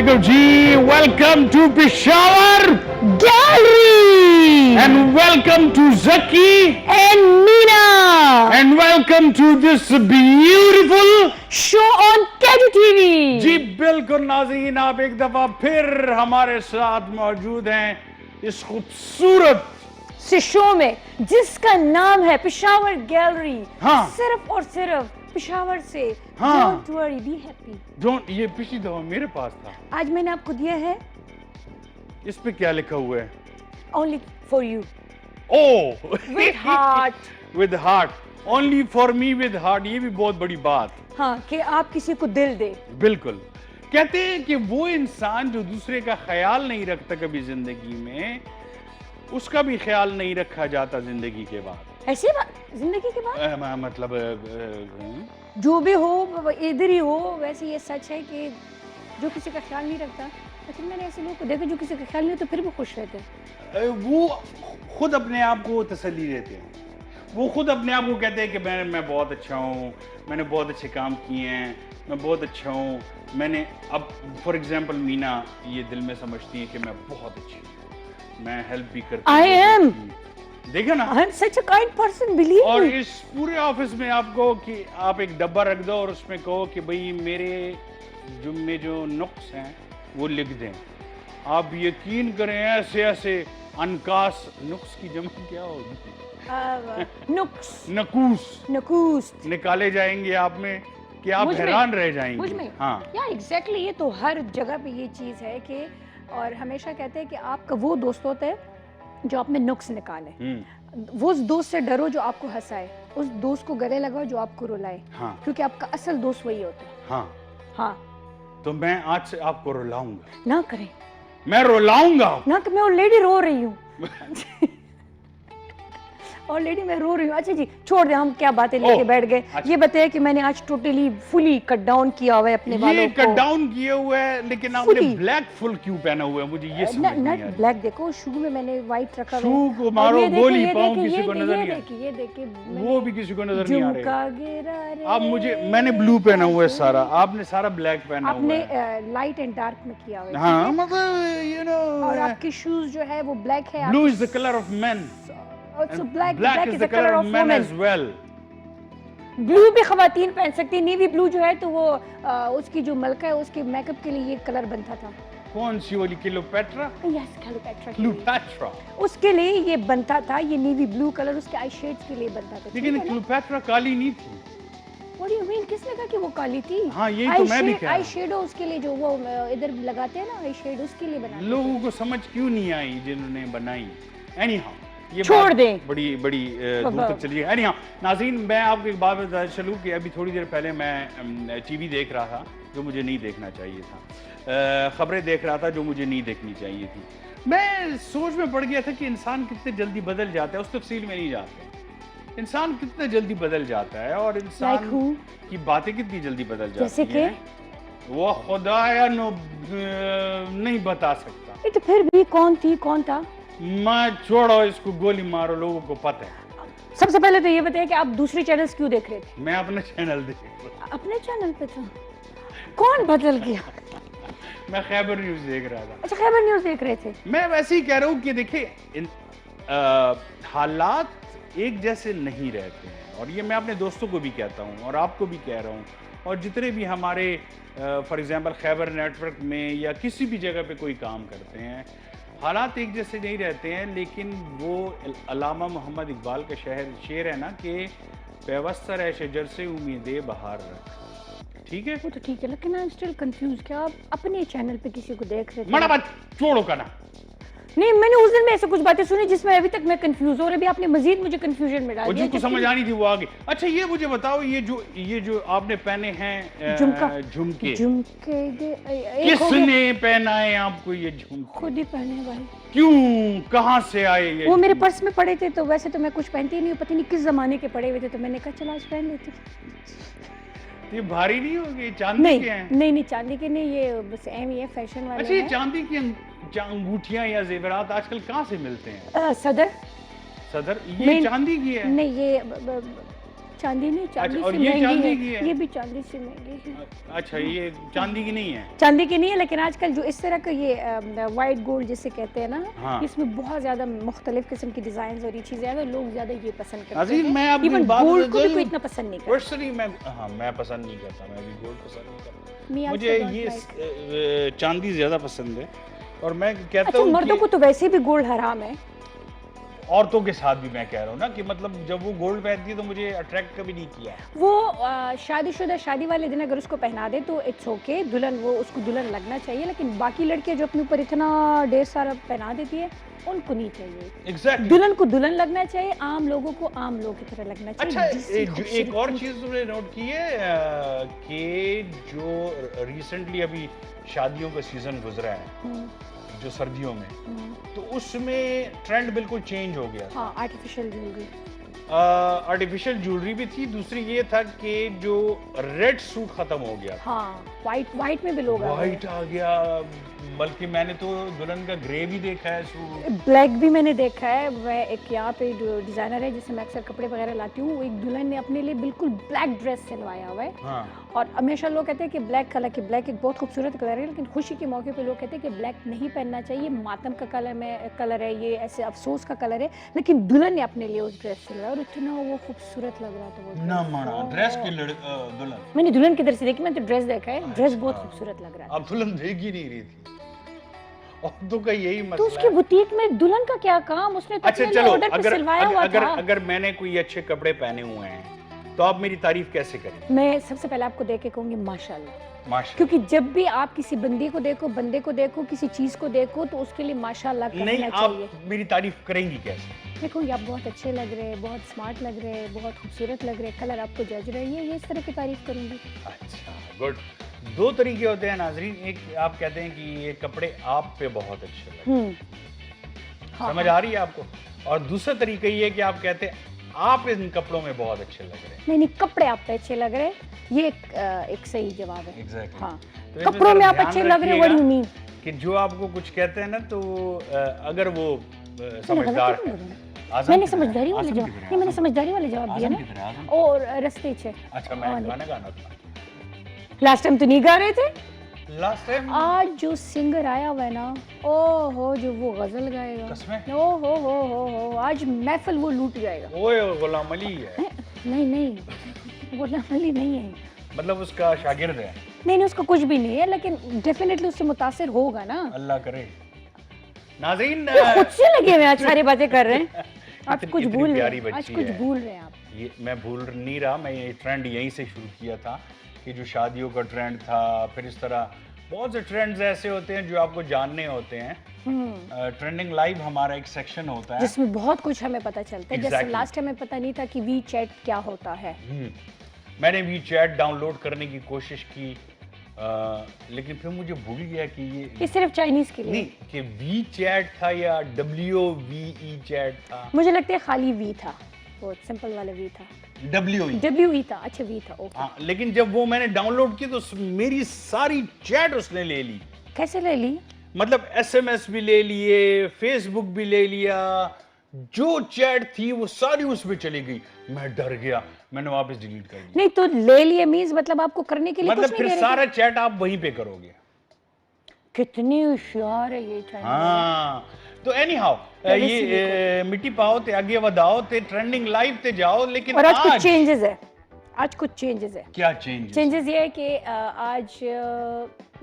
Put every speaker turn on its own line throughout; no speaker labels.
वालेकुम जी, welcome to Peshawar
Gallery
and welcome to Zaki
and Meena
and welcome to this beautiful
show on KDTV.
जी बिल्कुल नाज़रीन, आप एक दफा फिर हमारे साथ मौजूद हैं इस खूबसूरत
से शो में जिसका नाम है पेशावर गैलरी।
हाँ।
सिर्फ और सिर्फ पेशावर से।
हाँ।
Don't worry, be happy।
Don't, ये पिछली दफा मेरे पास था।
आज मैंने आपको दिया है
इस पे क्या लिखा हुआ है?
only for you
oh
with heart।
with heart, only for me with heart, ये भी बहुत बड़ी बात।
हाँ, कि आप किसी को दिल दे।
बिल्कुल। कहते हैं कि वो इंसान जो दूसरे का ख्याल नहीं रखता कभी जिंदगी में, उसका भी ख्याल नहीं रखा जाता जिंदगी के बाद।
ऐसी बात जिंदगी के बाद
मतलब
जो भी हो इधर ही हो। वैसे ये सच है कि जो किसी का ख्याल नहीं रखता, लेकिन मैंने ऐसे लोगों को देखा जो किसी का ख्याल नहीं तो फिर भी खुश रहते हैं।
वो खुद अपने आप को तसल्ली देते हैं। वो खुद अपने आप को कहते हैं कि मैं बहुत अच्छा हूँ, मैंने बहुत अच्छे काम किए हैं, मैं बहुत अच्छा हूँ। मैंने अब फॉर एग्जांपल मीना ये दिल में समझती है कि मैं बहुत अच्छी हूँ, मैं हेल्प भी करती हूँ।
I am।
देखा ना,
I am such a kind person, believe
और
me।
इस पूरे ऑफिस में आपको कि आप एक डब्बा रख दो और उसमें कहो कि भाई मेरे जो नुक्स हैं वो लिख दें। आप यकीन करें ऐसे ऐसे अनकास, नुक्स की जमा क्या होगी?
नुक्स
नकूस
नकूस
निकाले जाएंगे आप में कि आप
मुझ में,
हैरान रह जाएंगे।
मुझ में।
हाँ,
या एग्जैक्टली ये तो हर जगह पे ये चीज़ है कि, और हमेशा कहते हैं कि आपका वो दोस्त होता है जो आप में नुक्स निकाले। वो उस दोस्त से डरो जो आपको हंसाए, उस दोस्त को गले लगाओ जो आपको रुलाए।
हाँ,
क्योंकि आपका असल दोस्त वही होता है।
हाँ।
हाँ,
तो मैं आज से आपको रुलाऊंगा,
ना करें
मैं रुलाऊंगा।
ना कि मैं ऑलरेडी रो रही हूँ ऑलरेडी मैं रो रही हूँ। अच्छा जी, छोड़ दे, हम क्या बातें लेके बैठ गए।
अच्छा।
ये बताया कि मैंने आज टोटली फुली कट डाउन किया हुआ है अपने बालों
ये
को।
कट डाउन किए हुए है, लेकिन आपने
Fully।
ब्लैक फुल क्यों पहना हुआ है? मुझे ये समझ नहीं आ
नट
रहा।
ब्लैक देखो, शू में मैंने व्हाइट रखा हुआ है।
शू को
और
मारो
ये देखिए,
गोली,
ये
पाँव
देखिए,
किसी को नजर नहीं आ
ये देखिए
वो भी किसी को नजर नहीं आ
झुमका
रहा।
गिरा रे।
आप मैंने ब्लू पहना हुआ है सारा, आपने सारा ब्लैक पहना हुआ
आपने
है।
लाइट एंड डार्क में किया हुआ है।
हाँ, मतलब यू नो,
और आपके शूज जो है वो ब्लैक है।
Blue is the colour of men,
so black
is the colour of men as well.
Blue भी खवातीन पहन सकती है। नेवी ब्लू जो है तो वो उसकी जो मलका है उसके मेकअप के लिए ये कलर बनता था।
कौन सी वाली? क्लियोपेट्रा?
Yes, Cleopatra.
क्लियोपेट्रा
उसके लिए ये बनता था, ये नेवी ब्लू कलर उसके आई शेड्स के लिए बनता था।
लेकिन क्लियोपेट्रा काली नहीं थी।
What do you mean? किसने कहा कि वो काली थी?
हाँ, यही तो मैं भी कह रहा
आई
हूँ।
शेडो उसके लिए जो वो इधर लगाते हैं ना, आई शेड उसके लिए बनाते
लोगों को समझ क्यों नहीं आई जिन्होंने बनाई? एनीहाउ, ये
छोड़
बात
दें।
बड़ी दूर तक चली है। एनीहाउ नाज़रीन, मैं आपको एक बात बताता चलूँ कि अभी थोड़ी देर पहले मैं टीवी देख रहा था जो मुझे नहीं देखना चाहिए था, खबरें देख रहा था जो मुझे नहीं देखनी चाहिए थी। मैं सोच में पड़ गया था कि इंसान कितने जल्दी बदल जाता है। उस तफसील में नहीं जाते, इंसान कितने जल्दी बदल जाता है और इंसान
Like who?
की बातें कितनी जल्दी बदल जाती
जैसे कि?
हैं, वो खुदाया नहीं बता सकता।
ये तो फिर भी कौन थी, कौन था?
मैं छोड़ो इसको, गोली मारो, लोगों को पता है।
सबसे पहले तो ये बताइए कि आप दूसरी चैनल्स क्यों देख रहे थे?
मैं अपना चैनल देख रहा
अपने चैनल पे था। कौन बदल गया?
मैं खैबर न्यूज देख रहा था।
अच्छा, खैबर न्यूज देख रहे थे।
मैं वैसे ही कह रहा हूँ कि देखिए हालात एक जैसे नहीं रहते हैं, और ये मैं अपने दोस्तों को भी कहता हूँ और आपको भी कह रहा हूँ, और जितने भी हमारे फॉर एग्जांपल खैबर नेटवर्क में या किसी भी जगह पे कोई काम करते हैं, हालात एक जैसे नहीं रहते हैं। लेकिन वो अल्लामा मोहम्मद इकबाल का शेर है ना कि पैवस्तर है शजर से उम्मीदें बहार रख। ठीक है,
वो तो ठीक है, लेकिन आई एम स्टिल कंफ्यूज कि आप अपने चैनल पे किसी को देख रहे थे।
मना बात छोड़ो का ना।
नहीं, मैंने उस दिन में ऐसे कुछ बातें सुनी जिसमें अभी तक मैं कंफ्यूज हूं और अभी आपने मजीद मुझे कंफ्यूजन में डाल
वो
दिया।
जिनको समझ आनी थी वो आ गई। अच्छा, ये मुझे बताओ, ये जो आपने पहने हैं झुमके किसने पहनाए आपको ये झुमके?
खुद ही पहने भाई।
क्यों, कहाँ से आए ये?
वो मेरे पर्स में पड़े थे, तो वैसे तो मैं कुछ पहनती ही नहीं हूँ, पता नहीं किस जमाने के पड़े हुए थे, तो मैंने कहा चलो आज पहन लेती हूँ।
ये भारी नहीं होगी? चांदी के हैं?
नहीं, चांदी के नहीं, ये बस एम ही है, फैशन वाले।
अच्छा, ये चांदी की अंगूठियां या जेवरात आजकल कहाँ से मिलते हैं?
सदर
ये चांदी की है?
नहीं, ये चांदी नहीं, चांदी
और
से
ये
महंगी
चांदी की
है,
है?
ये भी चांदी से महंगी है।
अच्छा, ये चांदी की नहीं है?
चांदी की नहीं है, लेकिन आजकल जो इस तरह का ये वाइट गोल्ड जिसे कहते हैं ना,
हाँ।
इसमें बहुत ज़्यादा मुख्तलिफ किस्म की डिज़ाइन और ये चीज़ें हैं, तो लोग ज़्यादा ये पसंद करते
नाज़रीन,
हैं।
मैं आपकी
इवन
बात
गोल्ड को भी
समझ-
कोई इतना पसंद नहीं करता।
पर्सनली मैं पसंद नहीं करता, मैं भी गोल्ड पसंद नहीं करता।
Me also
मुझे
don't
ये
like।
चांदी ज़्यादा पसंद है। और मैं कहता
अच्छा,
हूँ
मर्दों
कि
को तो वैसे भी गोल्ड हराम है।
औरतों के साथ भी मैं कह रहा हूँ ना कि मतलब जब वो गोल्ड पहनती है तो मुझे अट्रैक्ट कभी नहीं किया।
वो शादीशुदा शादी वाले दिन अगर उसको पहना दे तो इट्स ओके, दुल्हन वो उसको दुल्हन लगना चाहिए, लेकिन बाकी लड़कियां जो अपने ऊपर इतना ढेर सारा पहना देती है उनको नहीं चाहिए।
एग्जैक्टली।
दुल्हन को दुल्हन लगना चाहिए, आम लोगों को आम लोग की तरह लगना चाहिए।
अच्छा,
जिससे
एक और
खूबसूरती-
चीज तुमने नोट की है कि जो रिसेंटली अभी शादियों का सीजन गुजरा है,
हम्म,
जो सर्दियों में,
हम्म,
तो उसमें ट्रेंड बिल्कुल चेंज हो गया था।
हाँ, आर्टिफिशियल ज्वेलरी।
आर्टिफिशियल ज्वेलरी भी थी, दूसरी ये था कि जो रेड सूट खत्म हो गया था,
हाँ, वाइट में भी लोग आ गए।
वाइट आ गया, बल्कि मैंने तो दुल्हन का ग्रे भी देखा है सूट।
ब्लैक भी मैंने देखा है। मैं एक यहाँ पे जो डिज़ाइनर है जिससे मैं अक्सर कपड़े वगैरह लाती हूँ, वो एक दुल्हन ने अपने लिए बिल्कुल ब्लैक ड्रेस सिलवाया हुआ है।
हाँ,
और हमेशा लोग कहते हैं कि ब्लैक कलर की, ब्लैक एक बहुत खूबसूरत कलर है, लेकिन खुशी के मौके पे लोग कहते हैं कि ब्लैक नहीं पहनना चाहिए, मातम का कलर है, ये ऐसे अफसोस का कलर है। लेकिन दुल्हन ने अपने लिए उस ड्रेस सिलवाया और इतना वो खूबसूरत लग रहा था वो
ना
dress।
माना
ओह।
ड्रेस की दुल्हन।
मैंने दुल्हन की तरफ से देखी, मैंने तो ड्रेस देखा है, ड्रेस बहुत
अच्छा।
खूबसूरत लग रहा था।
अब दुल्हन देख ही नहीं रही थी। औरतों का यही
तो
मसला
उसकी
है।
बुटीक में दुल्हन का क्या काम, उसने तो
अच्छा
अपने
चलो,
ऑर्डर पे सिलवाया हुआ
अगर
था।
अगर मैंने कोई अच्छे कपड़े पहने हुए हैं तो आप मेरी तारीफ कैसे करें?
मैं सबसे पहले आपको देख के कहूंगी माशाल्लाह,
माशा
क्योंकि जब भी आप किसी बंदे को देखो, किसी चीज को देखो, तो उसके लिए माशाल्लाह
नहीं,
कहना
आप
चाहिए।
मेरी तारीफ करेंगी कैसे?
मैं कहूँगी आप बहुत अच्छे लग रहे हैं, बहुत स्मार्ट लग रहे हैं, बहुत खूबसूरत लग रहे हैं, कलर आपको जज रही है, ये इस तरह की तारीफ करूंगी।
अच्छा, गुड। दो तरीके होते हैं नाजरीन, एक आप कहते हैं कि ये कपड़े आप पे बहुत अच्छे लगे,
हाँ,
समझ आ रही है आपको? और दूसरा तरीका ये है कि आप कहते हैं आप इन कपड़ों में बहुत अच्छे लग रहे हैं।
नहीं, कपड़े आप पे अच्छे लग रहे हैं, ये एक सही जवाब है।
एग्जैक्टली।
हाँ,
तो इसमें
कपड़ों में
जरा
आप
ध्यान
अच्छे लग रहे हैं, व्हाट
रखिएगा
डू यू मीन?
कि जो आपको कुछ कहते हैं ना, तो अगर वो
मैंने
समझदार
गलत
है।
क्यों बोला?
आज़म
मैंने
की तरह,
समझदारी वाले
आज़म की
जवाब
तरह,
नहीं, मैंने
आज़म।
समझदारी वाले जवाब दिया
आज़म
ना।
की तरह, आज़म।
और रस्ते चे
अच्छा, मैं गाना गाना था।
लास्ट टाइम तो नहीं गा रहे थे।
लास्ट टाइम
आज जो सिंगर आया हुआ है ना, ओ हो, जो वो गजल गाएगा,
कसमें?
ओ हो, आज महफिल वो लूट जाएगा।
ओए गुलाम अली है,
नहीं, गुलाम अली नहीं है।
मतलब उसका शागिर्द है।
नहीं, उसका कुछ भी नहीं है, लेकिन डेफिनेटली उससे मुतासिर होगा ना।
अल्लाह करे। नाज़रीन,
खुद से लगे हुए आज सारी बातें कर रहे हैं। आप
इतनी-
कुछ
इतनी
भूल रहे
प्यारी
हैं, आज
बच्ची
कुछ
है।
भूल रहे हैं आप।
ये मैं भूल नहीं रहा, मैं ये ट्रेंड यहीं से शुरू किया था कि जो शादियों का ट्रेंड था, फिर इस तरह बहुत से ट्रेंड्स ऐसे होते हैं जो आपको जानने होते हैं। ट्रेंडिंग लाइव हमारा एक सेक्शन होता है
जिसमें बहुत कुछ हमें पता चलता है। जैसे
Exactly.
लास्ट टाइम हमें पता नहीं था कि वी चैट क्या होता है।
मैंने भी चैट डाउनलोड करने की कोशिश की, लेकिन फिर मुझे भूल गया कि
ये सिर्फ चाइनीज के लिए।
नहीं, कि वी चैट था या WVE चैट था।
मुझे लगता है खाली वी था, वो सिंपल वाला वी था।
WE।
WE था, अच्छा वी था, ओके।
हाँ, लेकिन जब वो मैंने डाउनलोड की तो मेरी सारी चैट उसने ले ली।
कैसे ले ली?
मतलब SMS भी ले लिए, फेसबुक भी ले लिया, जो चैट थी वो सारी उसमें चली गई। मैं डर गया, मैंने वापस डिलीट कर दिया।
नहीं तो ले लिए मींस मतलब आपको करने के लिए
मतलब
कुछ
फिर
नहीं दे रहे
सारा चैट आप वहीं पे करोगे।
थे? कितने होशियार है ये चाइनीज।
हाँ, तो एनी हाउ
Privacy
ये मिट्टी पाओ ते आगे बढ़ाओ ते ट्रेंडिंग लाइव ते जाओ, लेकिन
और आज कुछ चेंजेस है। आज कुछ चेंजेस है।
क्या चेंज?
चेंजेस ये है कि आज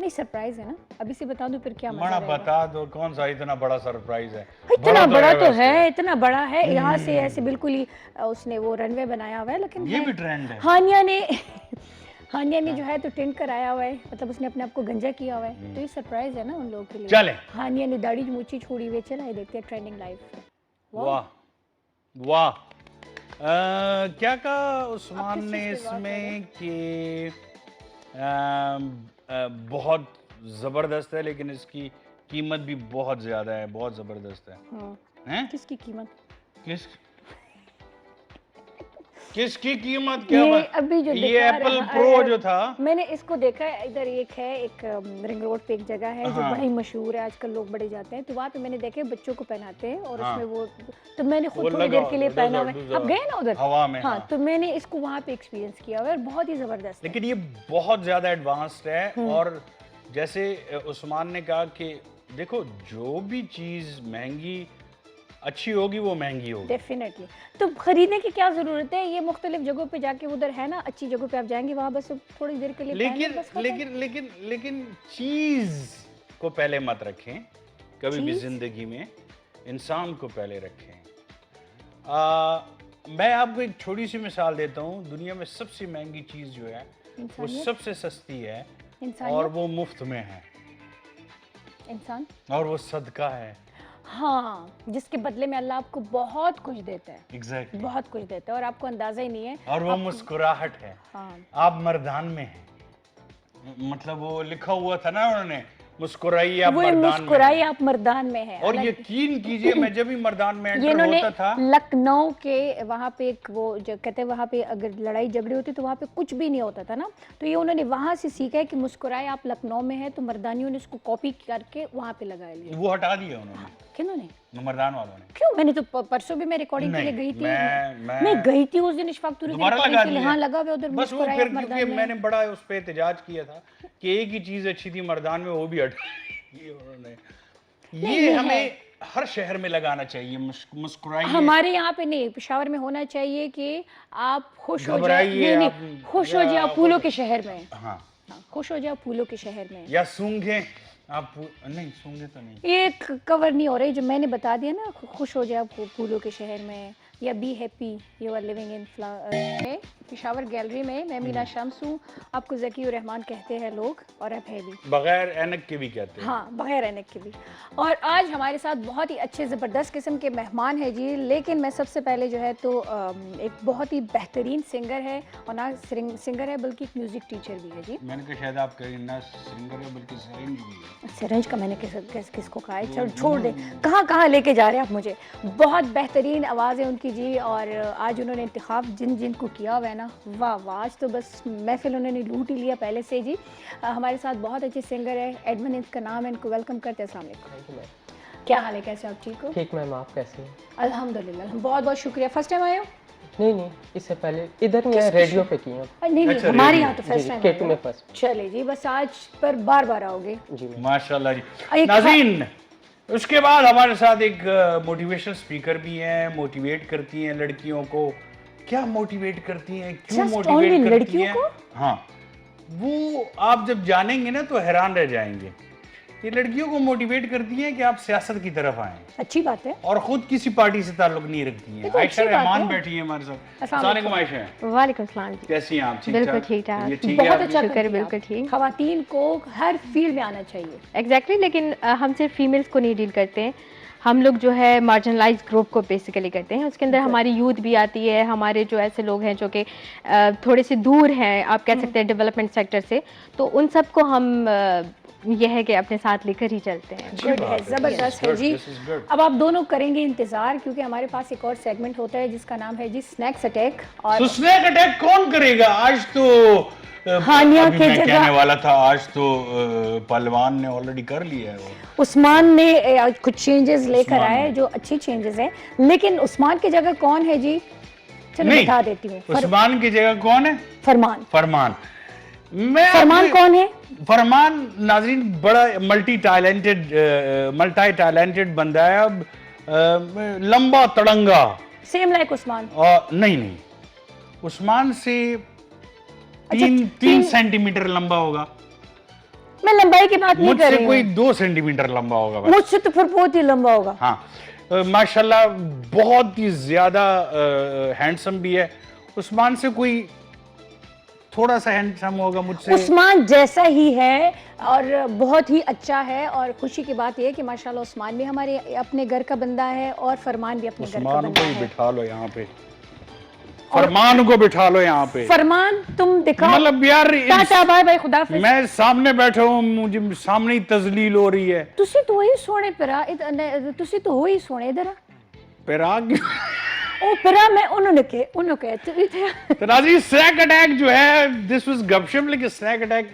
नहीं, सरप्राइज है ना, अभी से बता दूं फिर क्या मजा
बड़ा
रहेगा।
बता दो, कौन सा इतना बड़ा सरप्राइज है?
इतना बड़ा तो
वैसे।
है, इतना बड़ा है, यहाँ से ऐसे बिल्कुल ही उसने वो रनवे बनाया हुआ है, लेकिन
ये
है।
भी ट्रेंड है।
हानिया ने जो है तो टेंट कराया हुआ है, मतलब उसने अपने आप को गंजा किया हुआ है, तो ये सरप्राइज है ना उन लोगों के लिए।
चले।
हानिया ने दाढ़ी मूछी छोड़ी हुई, चला ये देखते हैं ट्रेंडिंग लाइव।
वाह वाह। क्या कहा उस्मान
आप किस
ने
चीज़ पे बात कर रहे
इसमें कि बहुत ज़बरदस्त है, लेकिन इसकी कीमत भी बहुत ज़्यादा है, बहुत ज़बरदस्त है। हैं?
किसकी कीमत?
किस किसकी कीमत क्या
ये
बात?
अभी जो
ये
दिखा
एप्पल
रहा-
प्रो जो था,
मैंने इसको देखा है, इधर एक है, एक रिंग रोड पे एक जगह है जो
हाँ।
बड़ी मशहूर है, आजकल लोग बड़े जाते हैं, तो वहाँ पे मैंने देखे बच्चों को पहनाते हैं और
हाँ।
उसमें वो, तो मैंने
वो
खुद थोड़ी
लगा
देर के लिए
होगा,
पहना हुआ
डज़र,
है। आप गए ना उधर
हवा में,
हाँ,
हाँ।
तो मैंने इसको वहाँ पे एक्सपीरियंस किया हुआ है और बहुत ही ज़बरदस्त है।
लेकिन ये बहुत ज़्यादा एडवांस्ड है। और जैसे उस्मान ने कहा कि देखो जो भी चीज़ महंगी अच्छी होगी वो महंगी होगी।
डेफिनेटली। तो खरीदने की क्या ज़रूरत है, ये मुख्तलिफ जगहों पे जाके उधर है ना, अच्छी जगहों पे आप जाएंगे वहाँ बस थोड़ी देर के लिए पहने,
लेकिन
बस खत्म।
लेकिन लेकिन लेकिन चीज़ को पहले मत रखें कभी भी
चीज़?
ज़िंदगी में, इंसान को पहले रखें। मैं आपको एक छोटी सी मिसाल देता हूँ। दुनिया में सबसे महंगी चीज़ जो है वो
इंसानियत,
सबसे सस्ती है और
इंसानियत,
वो मुफ्त में है
इंसान।
और वो सदका है।
हाँ, जिसके बदले में अल्लाह आपको बहुत कुछ देता है,
एग्जैक्टली।
बहुत कुछ देता है और आपको अंदाजा ही नहीं है।
और वो मुस्कुराहट है।
हाँ,
आप मर्दान में हैं, मतलब वो लिखा हुआ था ना उन्होंने, मुस्कुराइए आप
वो
मर्दान में
मुस्कुराई
हैं।
आप मर्दान में है।
और यकीन कीजिए मैं जब भी मर्दान में
ये
एंटर
इन्होंने
होता था,
लखनऊ के वहाँ पे एक वो जो कहते हैं वहाँ पे अगर लड़ाई झगड़े होती तो वहाँ पे कुछ भी नहीं होता था ना, तो ये उन्होंने वहाँ से सीखा है कि मुस्कुराए आप लखनऊ में है, तो मर्दानियों ने इसको कॉपी करके वहाँ पे लगा लिया।
वो हटा दिया उन्होंने,
किन्होंने?
मर्दान वालों ने।
क्यों? मैंने तो परसों भी मैं रिकॉर्डिंग के लिए
नहीं,
गई थी।
मैं
गई थी उस दिन इशफाक तुर्की
दोबारा
रिकॉर्डिंग
लगा
के लिए,
दिया।
हाँ लगा हुआ उधर
बस वो
मुस्कुराए
फिर
आप
क्योंकि
मर्दान में।
मैंने बड़ा उस पर एहतजाज किया था कि एक ही चीज़ अच्छी थी मर्दान में, वो भी हटा दी उन्होंने। ये हमें हर शहर में लगाना चाहिए, मुस्कुराइए।
हमारे यहाँ पे नहीं, पेशावर में होना चाहिए कि आप खुश हो जाए,
घबराइए
नहीं
आप,
नहीं, खुश हो
या
जाए फूलों के शहर में।
हाँ,
हाँ, खुश हो जाए फूलों के शहर में।
या सूंघे आप, नहीं सूंघे तो नहीं,
ये कवर नहीं हो रही जो मैंने बता दिया ना, खुश हो जाए आप फूलों के शहर में, या be happy you are living in Peshawar gallery में। मैं मीना शम्स हूँ, आपको ज़की उर रहमान कहते हैं लोग, और अब है भी
बगैर ऐनक के भी कहते हैं।
हाँ, बगैर ऐनक के भी। और आज हमारे साथ बहुत ही अच्छे ज़बरदस्त किस्म के मेहमान हैं जी। लेकिन मैं सबसे पहले जो है तो एक बहुत ही बेहतरीन सिंगर है, और ना सिंगर है बल्कि एक म्यूज़िक टीचर भी है जी।
मैंने कहा शायद आप कहें ना सिंगर है बल्कि सिंगिंग भी है।
सिरंज का मैंने किसको कहा है, चलो छोड़ दे, कहाँ कहाँ लेके जा रहे हैं आप मुझे। बहुत बेहतरीन आवाज़ है उनकी जी, और आज उन्होंने इंतखाब जिन को किया हुआ है ना, वाह वाह, आज तो बस महफिल उन्होंने लूट ही लिया पहले से जी। हमारे साथ बहुत अच्छे सिंगर है, एडमन इनका नाम है, इनको वेलकम करते हैं। अस्सलाम वालेकुम। क्या हाल है, कैसे आप? ठीक हो?
ठीक मैम, आप कैसे हैं?
अल्हम्दुलिल्लाह, बहुत बहुत शुक्रिया। फर्स्ट टाइम आए हो?
नहीं, इससे पहले इधर मैं रेडियो पे की हूँ।
नहीं नहीं,
अच्छा,
हमारे
रेडियो।
यहाँ तो फर्स्ट टाइम
K2 में फर्स्ट।
चले जी, बस आज पर बार बार आओगे
जी मैम।
माशाल्लाह जी।
एक
नाज़रीन, उसके बाद हमारे साथ एक मोटिवेशनल स्पीकर भी हैं, मोटिवेट करती हैं लड़कियों को। क्या मोटिवेट करती हैं, क्यों
Just
मोटिवेट
only
करती
लड़कियों
हैं?
को?
हाँ, वो आप जब जानेंगे ना तो हैरान रह जाएंगे। ये लड़कियों को मोटिवेट करती हैं कि आप सियासत की तरफ आएं,
अच्छी बात है।
और खुद किसी पार्टी से ताल्लुक नहीं रखती हैं।
ये तो
आयशा
अच्छी बात
रहमान
है।
बैठी है हमारे साथ।
अस्सलाम
अस्सलाम वालेकुम आयशा,
वालेकुम सलाम जी।
कैसी हैं आप?
बिल्कुल ठीक ठाक।
ये ठीक है
बहुत
आप?
अच्छा
शुक्र,
करती हैं
बिल्कुल
आप।
ठीक।
खवातीन को हर फील्ड में आना चाहिए।
एग्जैक्टली, लेकिन हम सिर्फ फीमेल्स को नहीं डील करते हैं, हम लोग जो है मार्जिनलाइज ग्रुप को बेसिकली करते हैं। उसके अंदर हमारी यूथ भी आती है, हमारे जो ऐसे लोग हैं जो कि थोड़े से दूर हैं, आप कह सकते हैं डेवलपमेंट सेक्टर से, तो उन सबको हम यह है कि अपने साथ लेकर ही चलते हैं।
गुड है, जबरदस्त है जी।
This is good.
अब आप दोनों करेंगे इंतजार, क्योंकि हमारे पास एक और सेगमेंट होता है जिसका नाम है जी स्नैक्स अटैक। और
तो स्नैक अटैक कौन करेगा आज? तो
हानिया
अभी
के
मैं
जगह-
कहने वाला था, आज तो पहलवान ने ऑलरेडी कर लिया है वो।
उस्मान ने कुछ चेंजेस लेकर
उस्मान
आए
ने।
जो अच्छी चेंजेस हैं, लेकिन उस्मान की जगह कौन है जी? चलो
नहीं,
बता देती हूँ।
उस्मान की जगह कौन है?
फरमान।
फरमान। मैं
फरमान
आपके-
कौन है?
फरमान नाज़रीन बड़ा मल्टी टैलेंटेड बंदा है। अब लंबा तड़ंगा,
सेम लाइक उस्मान।
और नहीं, उस्मान से तीन
तीन-
सेंटीमीटर लंबा होगा।
मैं लंबाई की बात नहीं कर
मुझसे
रही
कोई
हूँ,
2 सेंटीमीटर लंबा होगा बस।
मुझसे तो फिर बहुत ही लंबा होगा।
हाँ, माशाल्लाह बहुत ही ज्यादा हैंडसम भी है। उस्मान से कोई थोड़ा सा हैंडसम होगा मुझसे।
उस्मान जैसा ही है और बहुत ही अच्छा है, और खुशी की बात यह है कि माशाल्लाह उस्मान भी हमारे अपने घर का बंदा है और फरमान भी अपने घर का
उस्मान
बंदा
को ही
है।
बिठा लो यहाँ पे, फरमान को बिठा लो यहाँ पे।
फरमान तुम दिखाओ,
मतलब यार
टाटा बाय बाय, खुदाफिज।
मैं सामने बैठा हूँ, मुझे सामने ही तजलील हो रही है।
तुसी तो ही सोने पे तुसी तो हो ही सोने इधर आ।
पैराग
ओपेरा में उन्होंने
तो नाज़रीन, स्नैक अटैक जो है, दिस वाज गपशप, लेकिन स्नैक अटैक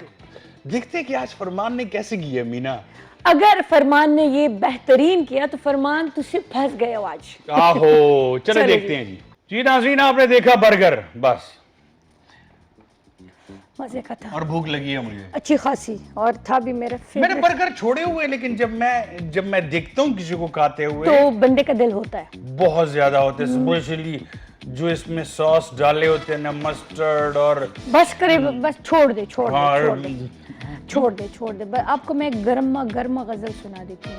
देखते हैं कि आज फरमान ने कैसे की है मीना।
अगर फरमान ने ये बेहतरीन किया तो फरमान तुझसे फंस गए हो आज।
आहो, चलो देखते हैं जी। जी नाज़रीन, आपने देखा बर्गर, बस
मजे का था
और भूख लगी है मुझे
अच्छी खासी, और था भी मेरा
मैंने
फेवरेट।
बर्गर छोड़े हुए, लेकिन जब मैं देखता हूँ किसी को खाते हुए
तो बंदे का दिल होता है।
बहुत ज्यादा होते हैं, स्पेशली जो इसमें सॉस डाले होते हैं ना, मस्टर्ड और
बस करे, बस छोड़ दे छोड़ दे
हाँ,
छोड़ दे छोड़ दे छोड़ दे। आपको मैं गर्मा गर्मा गजल सुना देती हूँ।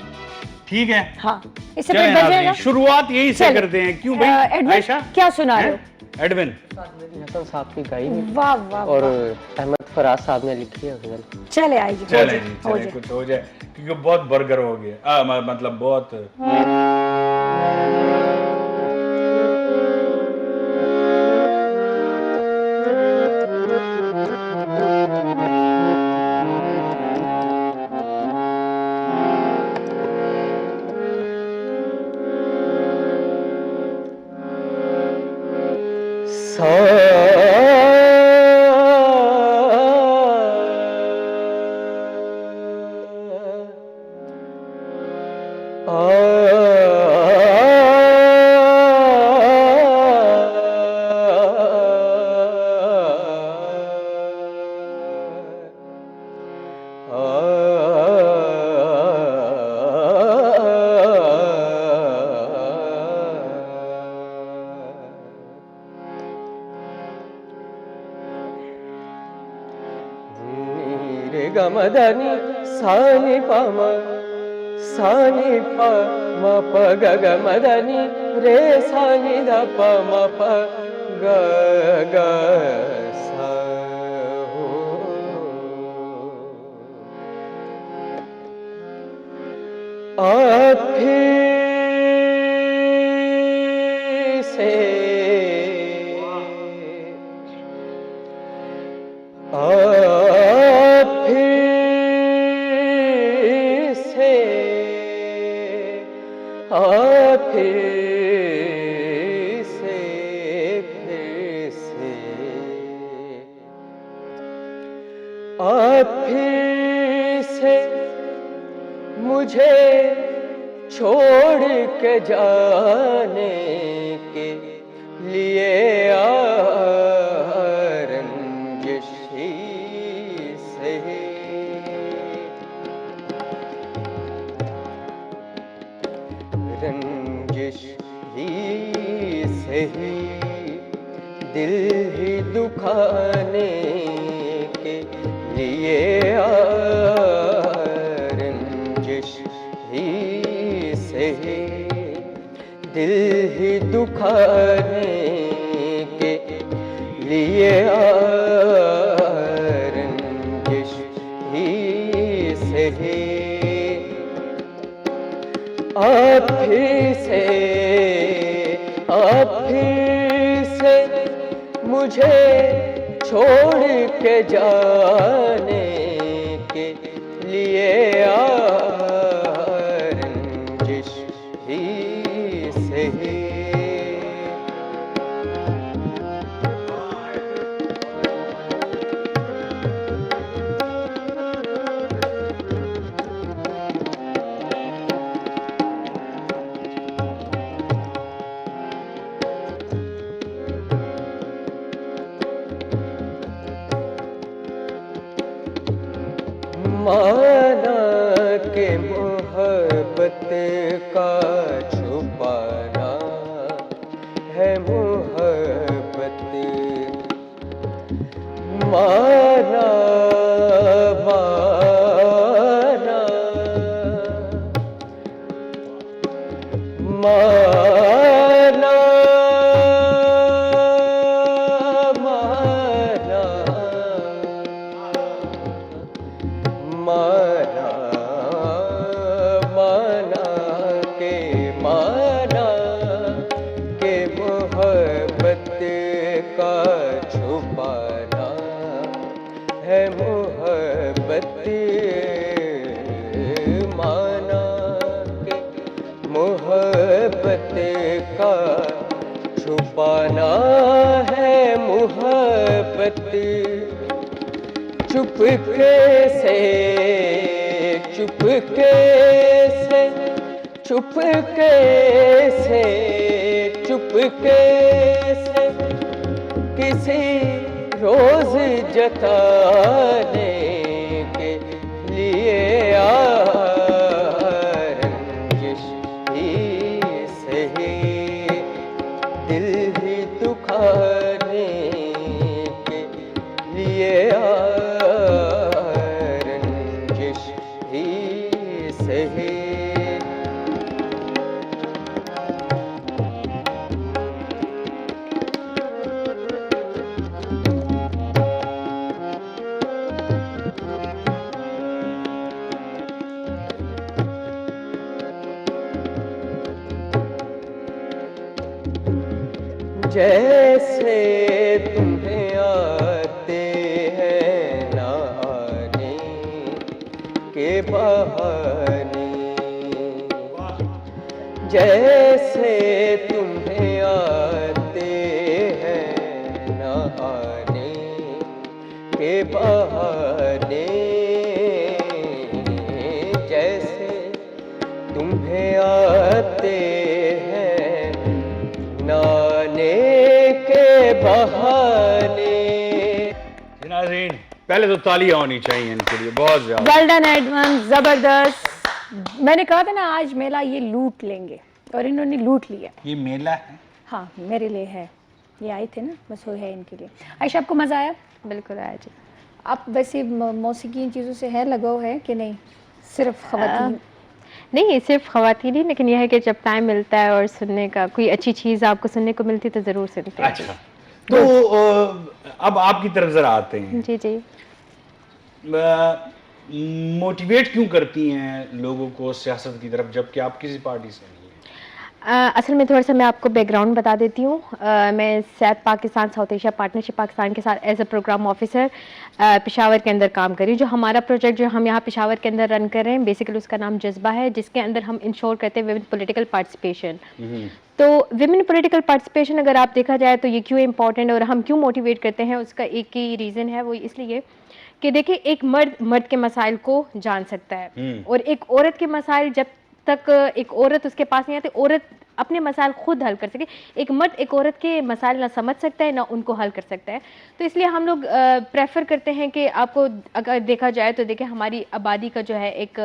ठीक है।
हाँ, इससे
चलें
पहले बजेगा।
नाज़रीन, शुरुआत यही से
चलो।
करते हैं। क्यों भाई
एडविन,
आयशा,
क्या सुना रहे हो?
एडविन,
हसन साहब की गाई भी
वाह वाह
और
वाह।
अहमद फराज साहब ने लिखी है गजल।
चले आई जी,
चलें जी,
हो
चलें
जाए।
कुछ हो जाए, क्योंकि बहुत बर्गर हो गया, मतलब बहुत।
गमदनी सानी पम सानी प म प ग ग मदनी रे सानी ध प म प ग ग सा हो। आप से मुझे छोड़ के जाने के लिए रंजिशी से रंजिश ही से ही दिल ही दुखाने के लिए रंजिश ही से ही दिल ही दुखाने के लिए रंजिश ही से ही आप से मुझे छोड़ के जाने के लिए रंजिश ही से ही माना के मोहब्बत का छुपाना है मोहब्बत माना माना माना माना माना माना के मोहब्बत का छुपाना है मोहब्बत माना के मोहब्बत चुपके से चुपके से चुपके से चुपके से किसी रोज जताने के लिए रंजिश ही सही दिल ही दुखाने के लिए रंजिश ही सही। जैसे तुम्हें आते हैं ना आने के बहाने, जैसे तुम्हें आते हैं ना आने के बहाने, जैसे तुम्हें आते हैं नाने के बहाने।
नाज़रीन, पहले तो तालियां होनी चाहिए इनके लिए, बहुत ज्यादा।
वेल डन एडमंड, जबरदस्त। मैंने कहा था ना आज मेला ये लूट लेंगे और इन्होंने लूट लिया।
ये मेला है?
हाँ मेरे लिए है, ये आए थे ना, बस वो है इनके लिए। आयशा आपको मज़ा आया?
बिल्कुल आया जी।
आप वैसे मौसीकी इन चीज़ों से है लगाव है कि नहीं, सिर्फ ख़वातीन?
नहीं, सिर्फ ख़वातीन ही, लेकिन यह है कि जब टाइम मिलता है और सुनने का कोई अच्छी चीज़ आपको सुनने को मिलती तो ज़रूर सुनते हैं।
अच्छा, तो अब आपकी तरफ जरा आते हैं।
जी जी।
मोटिवेट क्यों करती हैं लोगों को सियासत की तरफ जबकि आप किसी पार्टी से नहीं हैं?
असल में थोड़ा सा मैं आपको बैकग्राउंड बता देती हूँ। मैं SAP Pakistan South Asia Partnership Pakistan के साथ as a programme officer Peshawar के अंदर काम करी। जो हमारा प्रोजेक्ट जो हम यहाँ पेशावर के अंदर रन कर रहे हैं, बेसिकली उसका नाम जज्बा है, जिसके अंदर हम इंश्योर करते हैं विमेन पॉलिटिकल पार्टिसिपेशन। तो विमेन पॉलिटिकल पार्टिसिपेशन अगर आप देखा जाए तो ये क्यों इंपॉर्टेंट है और हम क्यों मोटिवेट करते हैं, उसका एक ही रीज़न है, वो इसलिए कि देखिए एक मर्द के मसाइल को जान सकता है और एक औरत के मसाइल जब तक एक औरत उसके पास नहीं आती, औरत अपने मसाइल खुद हल कर सके। एक मर्द एक औरत के मसाइल ना समझ सकता है ना उनको हल कर सकता है। तो इसलिए हम लोग प्रेफर करते हैं कि आपको अगर देखा जाए तो देखिए हमारी आबादी का जो है एक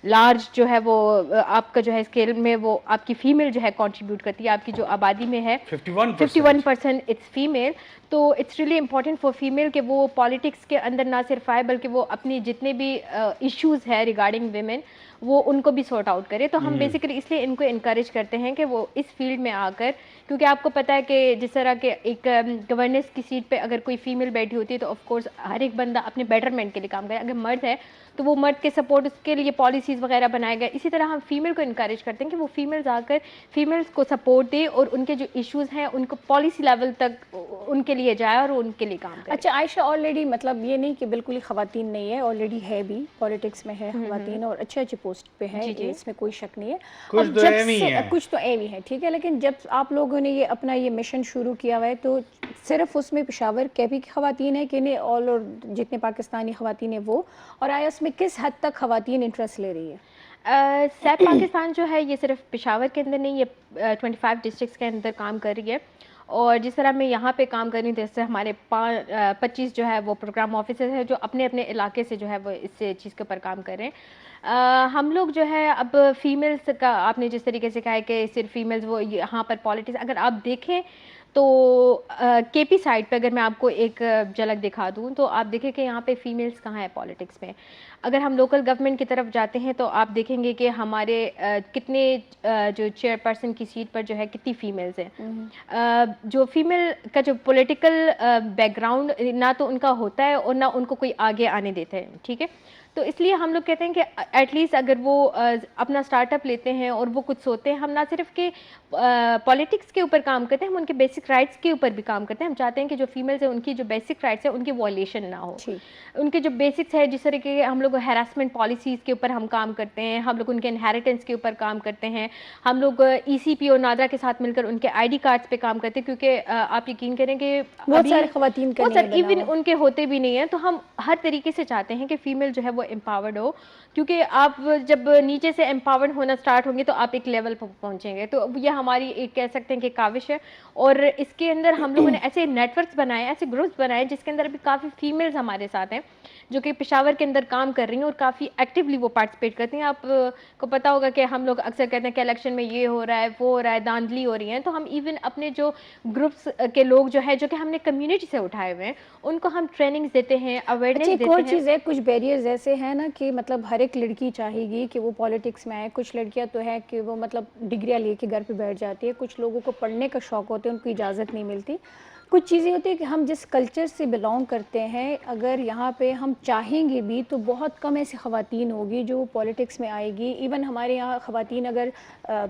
लार्ज जो है वो आपका जो है स्केल में वो आपकी फीमेल जो है कंट्रीब्यूट करती है। आपकी जो आबादी में है 51% इट्स फीमेल। तो it's really important for female कि वो पॉलिटिक्स के अंदर ना सिर्फ आए बल्कि वो अपनी जितने भी इश्यूज़ है रिगार्डिंग विमेन वो उनको भी सॉर्ट आउट करे। तो हम बेसिकली इसलिए इनको इनकरेज करते हैं कि वो इस फील्ड में आकर, क्योंकि आपको पता है कि जिस तरह के एक गवर्नेंस की सीट पे अगर कोई फीमेल बैठी होती है तो ऑफ कोर्स हर एक बंदा अपने बेटरमेंट के लिए काम करे। अगर मर्द है तो वो मर्द के सपोर्ट उसके लिए पॉलिसीज़ वगैरह बनाए गए। इसी तरह हम फीमेल को इनकरेज करते हैं कि वो फीमेल्स आकर फीमेल्स को सपोर्ट दे और उनके जो इश्यूज़ हैं उनको पॉलिसी लेवल तक उनके लिए जाए और उनके लिए काम करे।
अच्छा आयशा, ऑलरेडी मतलब ये नहीं कि बिल्कुल ही ख़वातीन नहीं है, ऑलरेडी है भी, पॉलिटिक्स में है ख़वातीन और अच्छे अच्छे पोस्ट पे है, इसमें कोई शक नहीं है।
कुछ तो एवी है,
कुछ तो एवी है, ठीक है। लेकिन जब आप लोगों ने ये अपना ये मिशन शुरू किया हुआ है तो सिर्फ उसमें पेशावर के भी ख़वातीन है कि नहीं, ऑल और जितने पाकिस्तानी ख़वातीन है वो, और आया उसमें किस हद तक ख़वातीन इंटरेस्ट ले रही है?
सैप पाकिस्तान जो है ये सिर्फ पेशावर के अंदर नहीं, ये 25 डिस्ट्रिक्ट्स के अंदर काम कर रही है। और जिस तरह मैं यहाँ पे काम कर रही हूँ, जैसे हमारे 25 जो है वो प्रोग्राम ऑफिसर है जो अपने अपने इलाके से जो है वो इस चीज़ के ऊपर काम कर रहे हैं। हम लोग जो है अब फीमेल्स का, आपने जिस तरीके से कहा है कि सिर्फ फीमेल्स वो यहाँ पर पॉलिटिक्स, अगर आप देखें तो केपी साइड पे अगर मैं आपको एक झलक दिखा दूँ तो आप देखें कि यहाँ पे फीमेल्स कहाँ है पॉलिटिक्स में। अगर हम लोकल गवर्नमेंट की तरफ जाते हैं तो आप देखेंगे कि हमारे कितने जो चेयरपर्सन की सीट पर जो है कितनी फीमेल्स हैं। जो फीमेल का जो पॉलिटिकल बैकग्राउंड ना तो उनका होता है और ना उनको कोई आगे आने देते हैं, ठीक है। तो इसलिए हम लोग कहते हैं कि एटलीस्ट अगर वो अपना स्टार्टअप लेते हैं और वो कुछ सोचते हैं, हम ना सिर्फ के पॉलिटिक्स के ऊपर काम करते हैं, हम उनके बेसिक राइट्स के ऊपर भी काम करते हैं। हम चाहते हैं कि जो फीमेल्स हैं उनकी जो बेसिक राइट्स है उनकी वॉयलेशन ना हो, उनके जो बेसिक्स है, जिस तरह के हम लोग हैरासमेंट पॉलिसीज़ के ऊपर हम काम करते हैं, हम लोग उनके इनहेरिटेंस के ऊपर काम करते हैं, हम लोग ECP और नादरा के साथ मिलकर उनके ID कार्ड्स पे काम करते हैं, क्योंकि आप यकीन करें कि
बहुत सारे ख़वातीन का नहीं बना
इवन
हुआ।
उनके होते भी नहीं है। तो हम हर तरीके से चाहते हैं कि फीमेल जो है वो एम्पावर्ड हो, क्योंकि आप जब नीचे से एम्पावर्ड होना स्टार्ट होंगे तो आप एक लेवल पर पहुंचेंगे। तो ये हमारी एक कह सकते हैं कि काविश है, और इसके अंदर हम लोगों ने ऐसे नेटवर्क्स बनाए, ऐसे ग्रुप्स बनाए जिसके अंदर अभी काफ़ी फीमेल्स हमारे साथ हैं जो कि पेशावर के अंदर काम कर रही हैं और काफ़ी एक्टिवली वो पार्टिसिपेट करती हैं। आप को पता होगा कि हम लोग अक्सर कहते हैं कि इलेक्शन में ये हो रहा है, वो हो रहा है, धांधली हो रही है, तो हम इवन अपने जो ग्रुप्स के लोग जो है, जो कि हमने कम्युनिटी से उठाए हुए हैं, उनको हम ट्रेनिंग्स देते हैं, अवेयरनेस
अच्छा,
देते
एक और
हैं।
चीज़ है, कुछ बैरियर्स ऐसे हैं ना कि मतलब हर एक लड़की चाहेगी कि वो पॉलिटिक्स में आए। कुछ लड़कियां तो है कि वो मतलब डिग्रियां लेके घर पे बैठ जाती है, कुछ लोगों को पढ़ने का शौक़ होता है, उनको इजाज़त नहीं मिलती। कुछ चीज़ें होती है कि हम जिस कल्चर से बिलोंग करते हैं, अगर यहाँ पे हम चाहेंगे भी तो बहुत कम ऐसी ख़वातीन होगी जो पॉलिटिक्स में आएगी। इवन हमारे यहाँ ख़वातीन अगर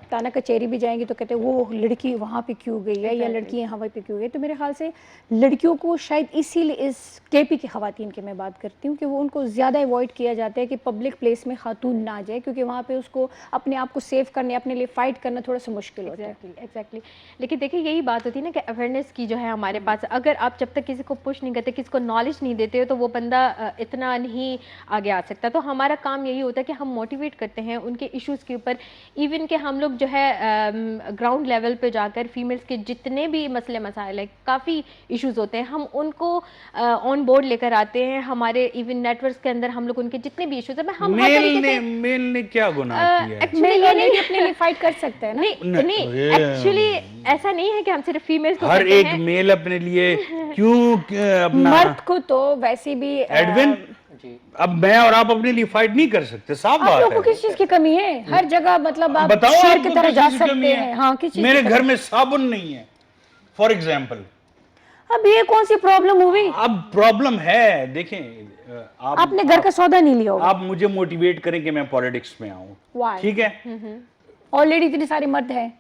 थाना कचहरी भी जाएंगी तो कहते हैं वो लड़की वहाँ पे क्यों गई है या लड़की यहाँ पे क्यों गई। तो मेरे ख्याल से लड़कियों को शायद इसीलिए इस KP की ख़वातीन की मैं बात करती हूँ कि वो उनको ज़्यादा अवॉइड किया जाता है कि पब्लिक प्लेस में खातून ना जाए, क्योंकि वहाँ पे उसको अपने आप को सेव करने, अपने लिए फ़ाइट करना थोड़ा सा मुश्किल होता है।
एग्जैक्टली। लेकिन देखिए यही बात होती है ना कि अवेयरनेस की जो है हमारे पास, अगर आप जब तक किसी को पुश नहीं करते, किसी को नॉलेज नहीं देते हो, तो वो बंदा इतना नहीं आगे आ सकता। तो हमारा काम यही होता है कि हम मोटिवेट करते हैं उनके इश्यूज़ के ऊपर। इवन के हम लोग जो है ग्राउंड लेवल पे जाकर फीमेल्स के जितने भी मसले मसाइल है, काफ़ी इश्यूज़ होते हैं, हम उनको ऑन बोर्ड लेकर आते हैं। हमारे इवन नेटवर्क्स के अंदर हम लोग उनके जितने भी इश्यूज़ है, हम हर तरीके से
मेल ने क्या गुनाह किया है?
एक्चुअली ये नहीं अपने लिए फाइट कर सकते हैं ना।
नहीं, एक्चुअली ऐसा नहीं है कि हम सिर्फ फीमेल्स को
हर
कहते
एक
हैं।
मेल अपने लिए क्यों अपना
मर्द को तो वैसे भी
एडविन, अब मैं और आप अपने लिए फाइट नहीं कर सकते, साफ
आप
बात
लोगों को
है।
किस चीज की कमी है? हर जगह मतलब आप
बताओ
शेर
आपको
की तरह
किस
जा
चीज़ की कमी
सकते
है?
हैं। हाँ, किस चीज
मेरे
की
घर में साबुन नहीं है फॉर एग्जाम्पल।
अब ये कौन सी प्रॉब्लम हुई?
अब प्रॉब्लम है, देखें
आपने घर का सौदा नहीं लिया होगा।
आप मुझे मोटिवेट करें कि मैं पॉलिटिक्स में आऊं,
Why?
ठीक है?
ऑलरेडी इतने सारे मर्द हैं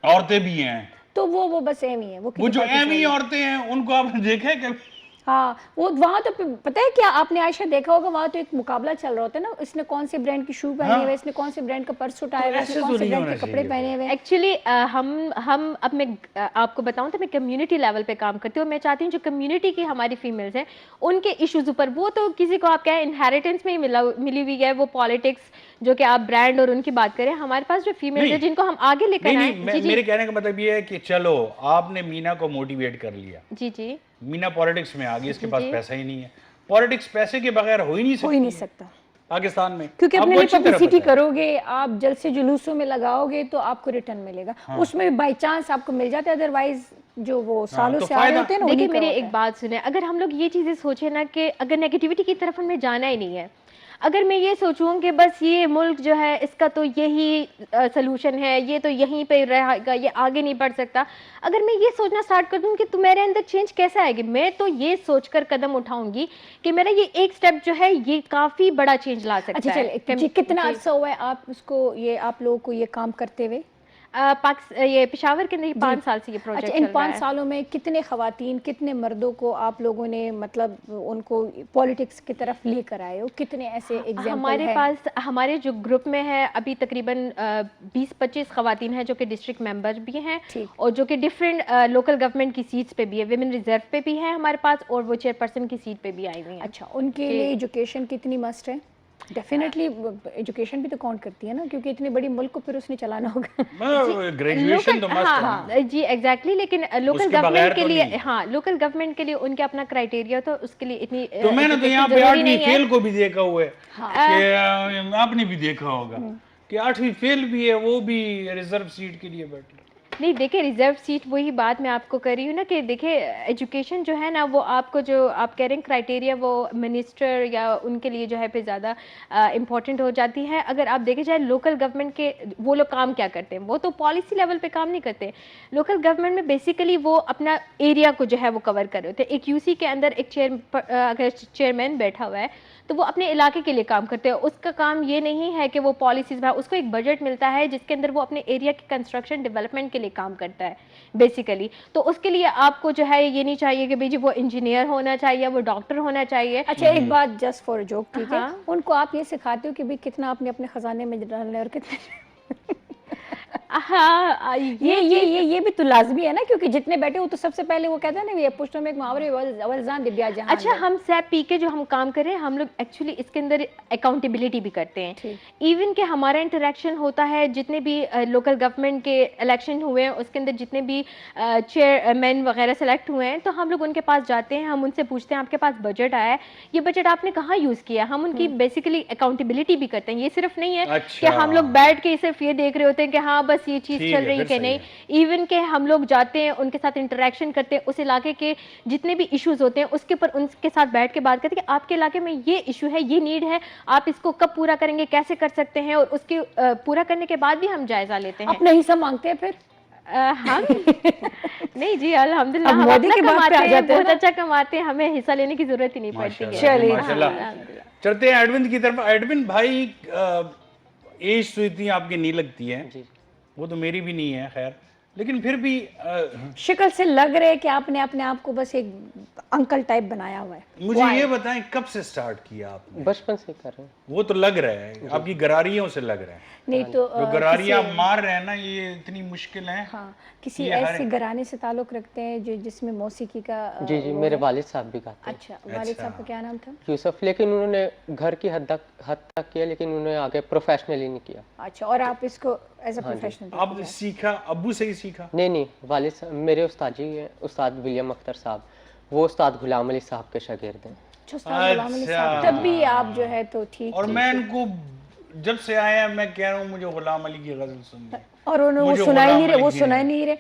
औरतें भी हैं,
तो वो बस एम ही है। वो
वो
किसी
जो
पार्टी से
एमी
नहीं।
औरतें हैं उनको आपने देखा है कभी?
हाँ, वो वहाँ तो पता है क्या, आपने आयशा देखा होगा, वहाँ तो एक मुकाबला चल रहा होता है ना, इसने कौन से ब्रांड की शू पहने हुए, इसने कौन से ब्रांड का पर्स उठाया हुआ,
ऐसे
इसने
तो
कौन से
नहीं
ब्रांड
होना
के कपड़े
चाहिए।
पहने हुए।
एक्चुअली हम अब मैं आपको बताऊं तो मैं कम्युनिटी लेवल पे काम करती हूँ। मैं चाहती हूँ जो कम्युनिटी की हमारी फीमेल्स हैं उनके इश्यूज ऊपर, वो तो किसी को आप कहें इनहेरिटेंस में ही मिली हुई है, वो पॉलिटिक्स जो कि आप ब्रांड और उनकी बात करें, हमारे पास जो फीमेल्स है जिनको हम आगे लेकर आए।
मेरे कहने का मतलब ये है कि चलो आपने मीना को मोटिवेट कर लिया,
जी जी,
मीना पॉलिटिक्स में आ गई, इसके पास पैसा ही नहीं है। पॉलिटिक्स पैसे के बगैर हो ही नहीं
हो ही नहीं
सकती
सकता,
पाकिस्तान में,
क्योंकि अपने
आपको
लिए
अच्छी तरह
पब्लिसिटी
पता है।
करोगे, आप जलसे जुलूसों में लगाओगे तो आपको रिटर्न मिलेगा। उसमें बाई चांस आपको मिल जाता है, अदरवाइज जो वो सालों
तो
से आ रहे
फायदा-
होते हैं ना,
देखिए
उन्हीं का
मेरी
होता
एक
है।
बात सुने, अगर हम लोग ये चीज़ें सोचे ना कि अगर नेगेटिविटी की तरफ हमें जाना ही नहीं है, अगर मैं ये सोचूं कि बस ये मुल्क जो है इसका तो यही सलूशन है, ये तो यहीं पे रहेगा, ये आगे नहीं बढ़ सकता, अगर मैं ये सोचना स्टार्ट कर दूं कि तुम्हारे अंदर चेंज कैसे आएगी, मैं तो ये सोचकर कदम उठाऊंगी कि मेरा ये एक स्टेप जो है ये काफ़ी बड़ा चेंज ला सकता
अच्छा
है।
चलिए जी, कितना अरसा हुआ है आप उसको, ये आप लोगों को ये काम करते हुए?
ये पेशावर के अंदर 5 साल से ये प्रोजेक्ट
अच्छा,
चल
इन
रहा
5
है।
सालों में कितने खवातीन, कितने मर्दों को आप लोगों ने मतलब उनको पॉलिटिक्स की तरफ लेकर आए हो? कितने ऐसे एग्जाम्पल
हमारे
हैं?
पास हमारे जो ग्रुप में है अभी तकरीबन 20-25 खवातीन हैं जो कि डिस्ट्रिक्ट मेंबर भी हैं,
ठीक।
और जो कि डिफरेंट लोकल गवर्नमेंट की सीट्स पे भी है, विमेन रिजर्व पे भी है हमारे पास, और वो चेयरपर्सन की सीट पे भी आई हुई हैं।
अच्छा, उनके लिए एजुकेशन कितनी मस्ट है? डेफिनेटली एजुकेशन भी तो काउंट करती है ना, क्योंकि इतनी बड़ी मुल्क को फिर उसने चलाना होगा।
ग्रेजुएशन तो मस्त है।
हाँ जी एग्जैक्टली, लेकिन लोकल
उसके बगैर
गवर्नमेंट के
तो
लिए,
नहीं।
हाँ लोकल गवर्नमेंट के लिए उनके अपना क्राइटेरिया, तो उसके लिए इतनी
तो मैंने तो
education
यहाँ पे
जरूरी
8वीं
नहीं है।
फेल को भी देखा हुआ है कि आपने भी देखा होगा कि 8वीं फेल भी है, वो भी रिजर्व सीट के लिए बैठी।
नहीं देखिए, रिजर्व सीट वही बात मैं आपको कर रही हूँ ना कि देखिए एजुकेशन जो है ना, वो आपको जो आप कह रहे हैं क्राइटेरिया, वो मिनिस्टर या उनके लिए जो है फिर ज़्यादा इम्पॉर्टेंट हो जाती है। अगर आप देखे जाए लोकल गवर्नमेंट के वो लोग काम क्या करते हैं, वो तो पॉलिसी लेवल पे काम नहीं करते। लोकल गवर्नमेंट में बेसिकली वो अपना एरिया को जो है वो कवर कर रहे होते हैं। एक यूसी के अंदर एक अगर चेयरमैन बैठा हुआ है तो वो अपने इलाके के लिए काम करते हैं। उसका काम ये नहीं है कि वो पॉलिसीज़ में, उसको एक बजट मिलता है जिसके अंदर वो अपने एरिया की कंस्ट्रक्शन डेवलपमेंट के लिए काम करता है बेसिकली। तो उसके लिए आपको जो है ये नहीं चाहिए कि भाई जी वो इंजीनियर होना चाहिए, वो डॉक्टर होना चाहिए।
अच्छा, एक बात जस्ट फॉर जोक, ठीक है,
हाँ।
उनको आप ये सिखाते हो कि भाई कितना आपने अपने खजाने में डालना है और कितने
हाँ,
ये भी तो लाजमी है ना, क्योंकि जितने बैठे हो तो सबसे पहले वो कहते हैं ना, ये पुश्तों में एक मुहावरे, अवल जान दिव्या जहान।
अच्छा, हम सैप पी के जो हम काम कर रहे हैं, हम लोग एक्चुअली इसके अंदर अकाउंटेबिलिटी भी करते हैं। इवन कि हमारा इंटरेक्शन होता है, जितने भी लोकल गवर्नमेंट के इलेक्शन हुए हैं उसके अंदर जितने भी चेयरमैन वगैरह सेलेक्ट हुए हैं, तो हम लोग उनके पास जाते हैं, हम उनसे पूछते हैं आपके पास बजट आया है, ये बजट आपने कहाँ यूज़ किया। हम उनकी बेसिकली अकाउंटेबिलिटी भी करते हैं। ये सिर्फ नहीं है कि हम लोग बैठ के सिर्फ ये देख रहे होते हैं कि हाँ बस ये चीज़ चल रही है कि नहीं। इवन के हम लोग जाते हैं, उनके साथ इंटरेक्शन करते हैं, उस इलाके के जितने भी इश्यूज होते हैं उसके ऊपर उनके साथ बैठ के बात करते हैं कि आपके इलाके में ये इशू है, ये नीड है, आप इसको कब पूरा करेंगे, कैसे कर सकते हैं, और उसके पूरा करने के बाद भी हम जायजा लेते हैं।
अपना हिस्सा मांगते हैं फिर
हम नहीं जी, अल्हम्दुलिल्लाह हम
मोदी के बात पे आ जाते हैं,
बहुत अच्छा कमाते हैं, हमें हिस्सा लेने की जरूरत ही नहीं पड़ती है।
चलिए,
माशाल्लाह। चलते हैं एडविन की तरफ। एडविन भाई, एज तो इतनी आपकी नहीं लगती है, वो तो मेरी भी नहीं है खैर, लेकिन फिर भी
शक्ल से लग रहा है कि आपने अपने आप को बस एक अंकल टाइप बनाया हुआ है।
मुझे ये बताएं कब से स्टार्ट किया आपने?
बचपन से कर रहे हैं।
वो तो लग रहा है आपकी गरारियों से लग रहा है।
नहीं तो
जो गरारियां मार रहे हैं ना, ये इतनी मुश्किल है।
हाँ, किसी ऐसे घराने से ताल्लुक रखते हैं जो जिसमें मौसीकी का
जी जी, मेरे वालिद साहब भी गाते हैं।
अच्छा, वालिद साहब का क्या नाम था?
यूसुफ, लेकिन उन्होंने घर की हद तक किया, लेकिन उन्होंने आगे प्रोफेशनली नहीं किया।
अच्छा, और आप इसको एज अ प्रोफेशनल
अब सीखा, अब्बू से ही सीखा?
नहीं, वालिद साहब मेरे उस्ताद जी हैं, उस्ताद विलियम अख्तर साहब, वो उस्ताद गुलाम अली साहब के शागिर्द हैं।
अच्छा, तब भी आप जो है तो ठीक।
और मैं इनको जब से आया मैं कह रहा हूँ मुझे गुलाम अली की गजल सुननी,
और उन्होंने वो सुनाई नहीं रहे, वो सुनाई नहीं
रहे।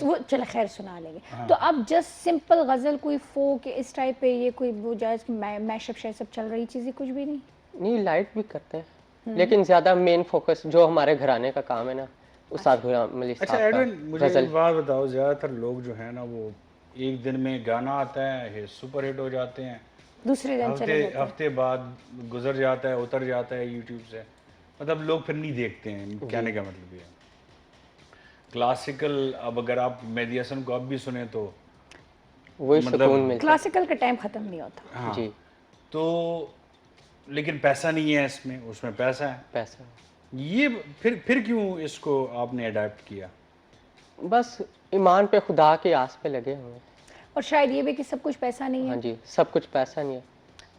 वो चलो खैर सुना लेंगे। तो अब जस्ट सिंपल गजल, कोई फोक इस टाइप पे, ये कोई वो जायज मैशअप शैशअप चल रही चीजें कुछ भी नहीं
लाइट भी करते हैं, लेकिन ज्यादा मेन फोकस जो हमारे घराने का काम है ना, उस्ताद गुलाम अली साहब।
अच्छा एडविन, मुझे एक बात बताओ, ज्यादातर लोग जो है ना वो एक दिन में गाना आता है, सुपर हिट हो जाते हैं,
दूसरे दिन चले जाते हैं,
हफ्ते बाद गुजर जाता है, उतर जाता है यूट्यूब से, मतलब लोग फिर नहीं देखते हैं। कहने का मतलब ये है क्लासिकल, अब अगर आप मेहदी हसन को अब भी सुने तो
वही सुकून मिलता है।
क्लासिकल का टाइम खत्म नहीं होता।
हाँ,
जी।
तो लेकिन पैसा नहीं है इसमें, उसमें पैसा है।
पैसा
ये फिर क्यों इसको आपने अडैप्ट किया?
बस ईमान पे, खुदा के आस पे लगे हुए हैं।
और शायद ये भी कि सब कुछ पैसा नहीं है।
हाँ जी, सब कुछ पैसा नहीं है।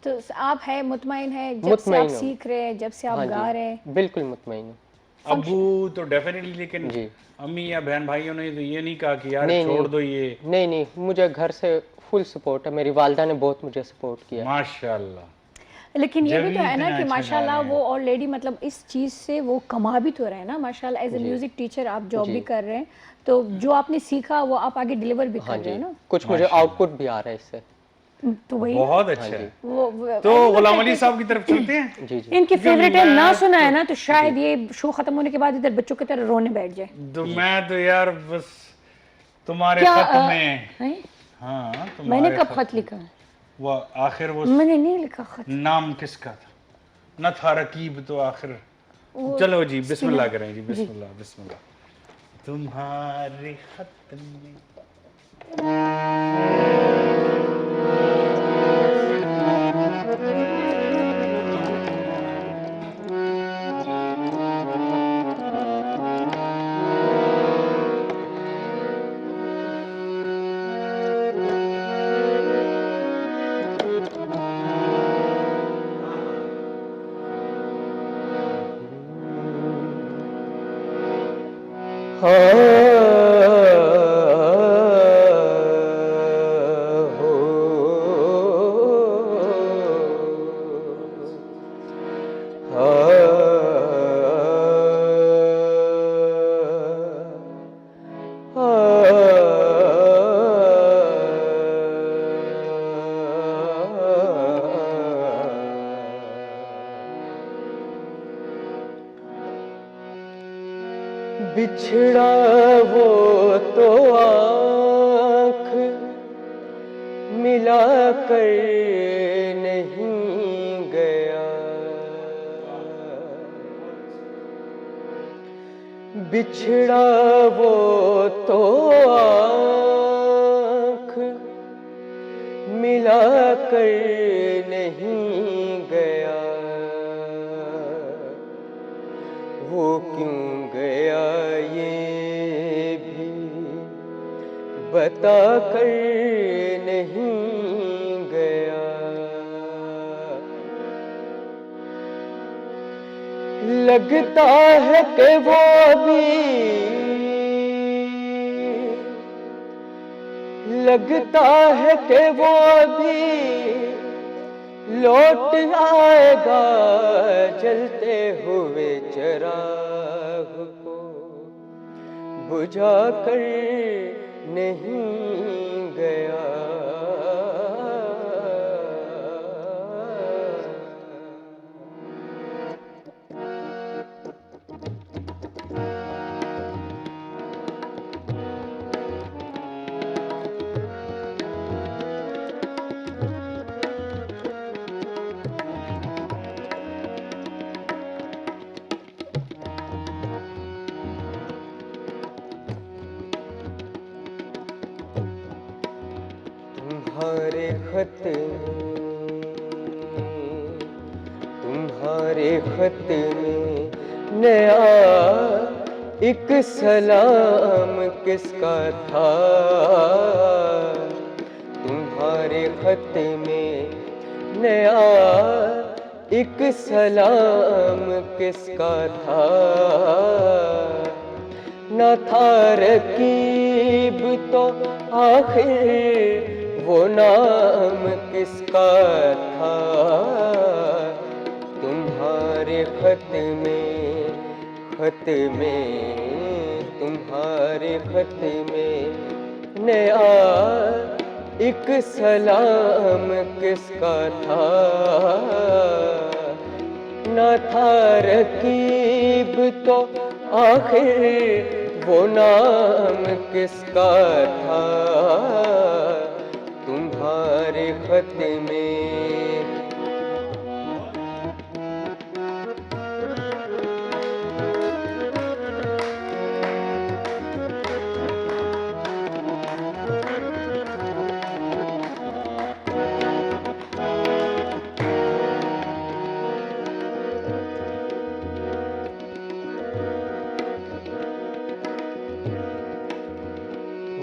तो आप है मुतमईन है जब से आप सीख रहे हैं, जब से आप गा रहे हैं?
बिल्कुल मुतमईन हूँ।
अबू तो डेफिनेटली, लेकिन
जी,
अम्मी या बहन भाइयों ने तो ये नहीं कहा कि यार छोड़ दो ये?
नहीं, मुझे घर से फुल सपोर्ट है, मेरी वालदा ने बहुत मुझे सपोर्ट किया।
माशाल्लाह।
लेकिन ये भी तो है ना कि माशाल्लाह वो ऑलरेडी मतलब इस चीज़ से वो कमा भी तो रहे हैं ना माशाल्लाह। एज ए म्यूजिक टीचर आप जॉब भी कर रहे हैं, तो जो आपने सीखा वो आप आगे डिलीवर भी कर रहे हैं ना।
कुछ मुझे आउटपुट भी आ रहा है इससे,
तो वही
बहुत अच्छा है। तो गुलाम अली साहब की तरफ चलते हैं।
जी।
इनकी फेवरेट है, ना सुना है ना तो शायद ये शो खत्म होने के बाद इधर बच्चों की तरह रोने बैठ जाए।
तो मैं तो यार बस तुम्हारे खत में, हाँ
मैंने कब खत लिखा है?
वो आखिर वो
मैंने नहीं लिखा खत।
नाम किसका था? न था रकीब तो आखिर। चलो जी बिस्मिल्लाह करें जी, बिस्मिल्लाह बिस्मिल्लाह। तुम्हारे खत में
बिछड़ा वो तो आँख मिला कर नहीं बिछड़ा वो तो आँख मिला कर नहीं गया, वो क्यों गया ये भी बता कर नहीं गया। लगता है कि वो भी, लगता है कि वो भी लौट आएगा जलते हुए चिराग को बुझा कर नहीं गया। तुम्हारे खत में नया एक सलाम किसका था। तुम्हारे खत में नया एक सलाम किसका था। न था रकीब तो आखिर वो नाम किसका था। तुम्हारे खत में तुम्हारे खत में नया एक सलाम किसका था। न था रकीब तो आखिर वो नाम किसका था। तुम्हारे खत में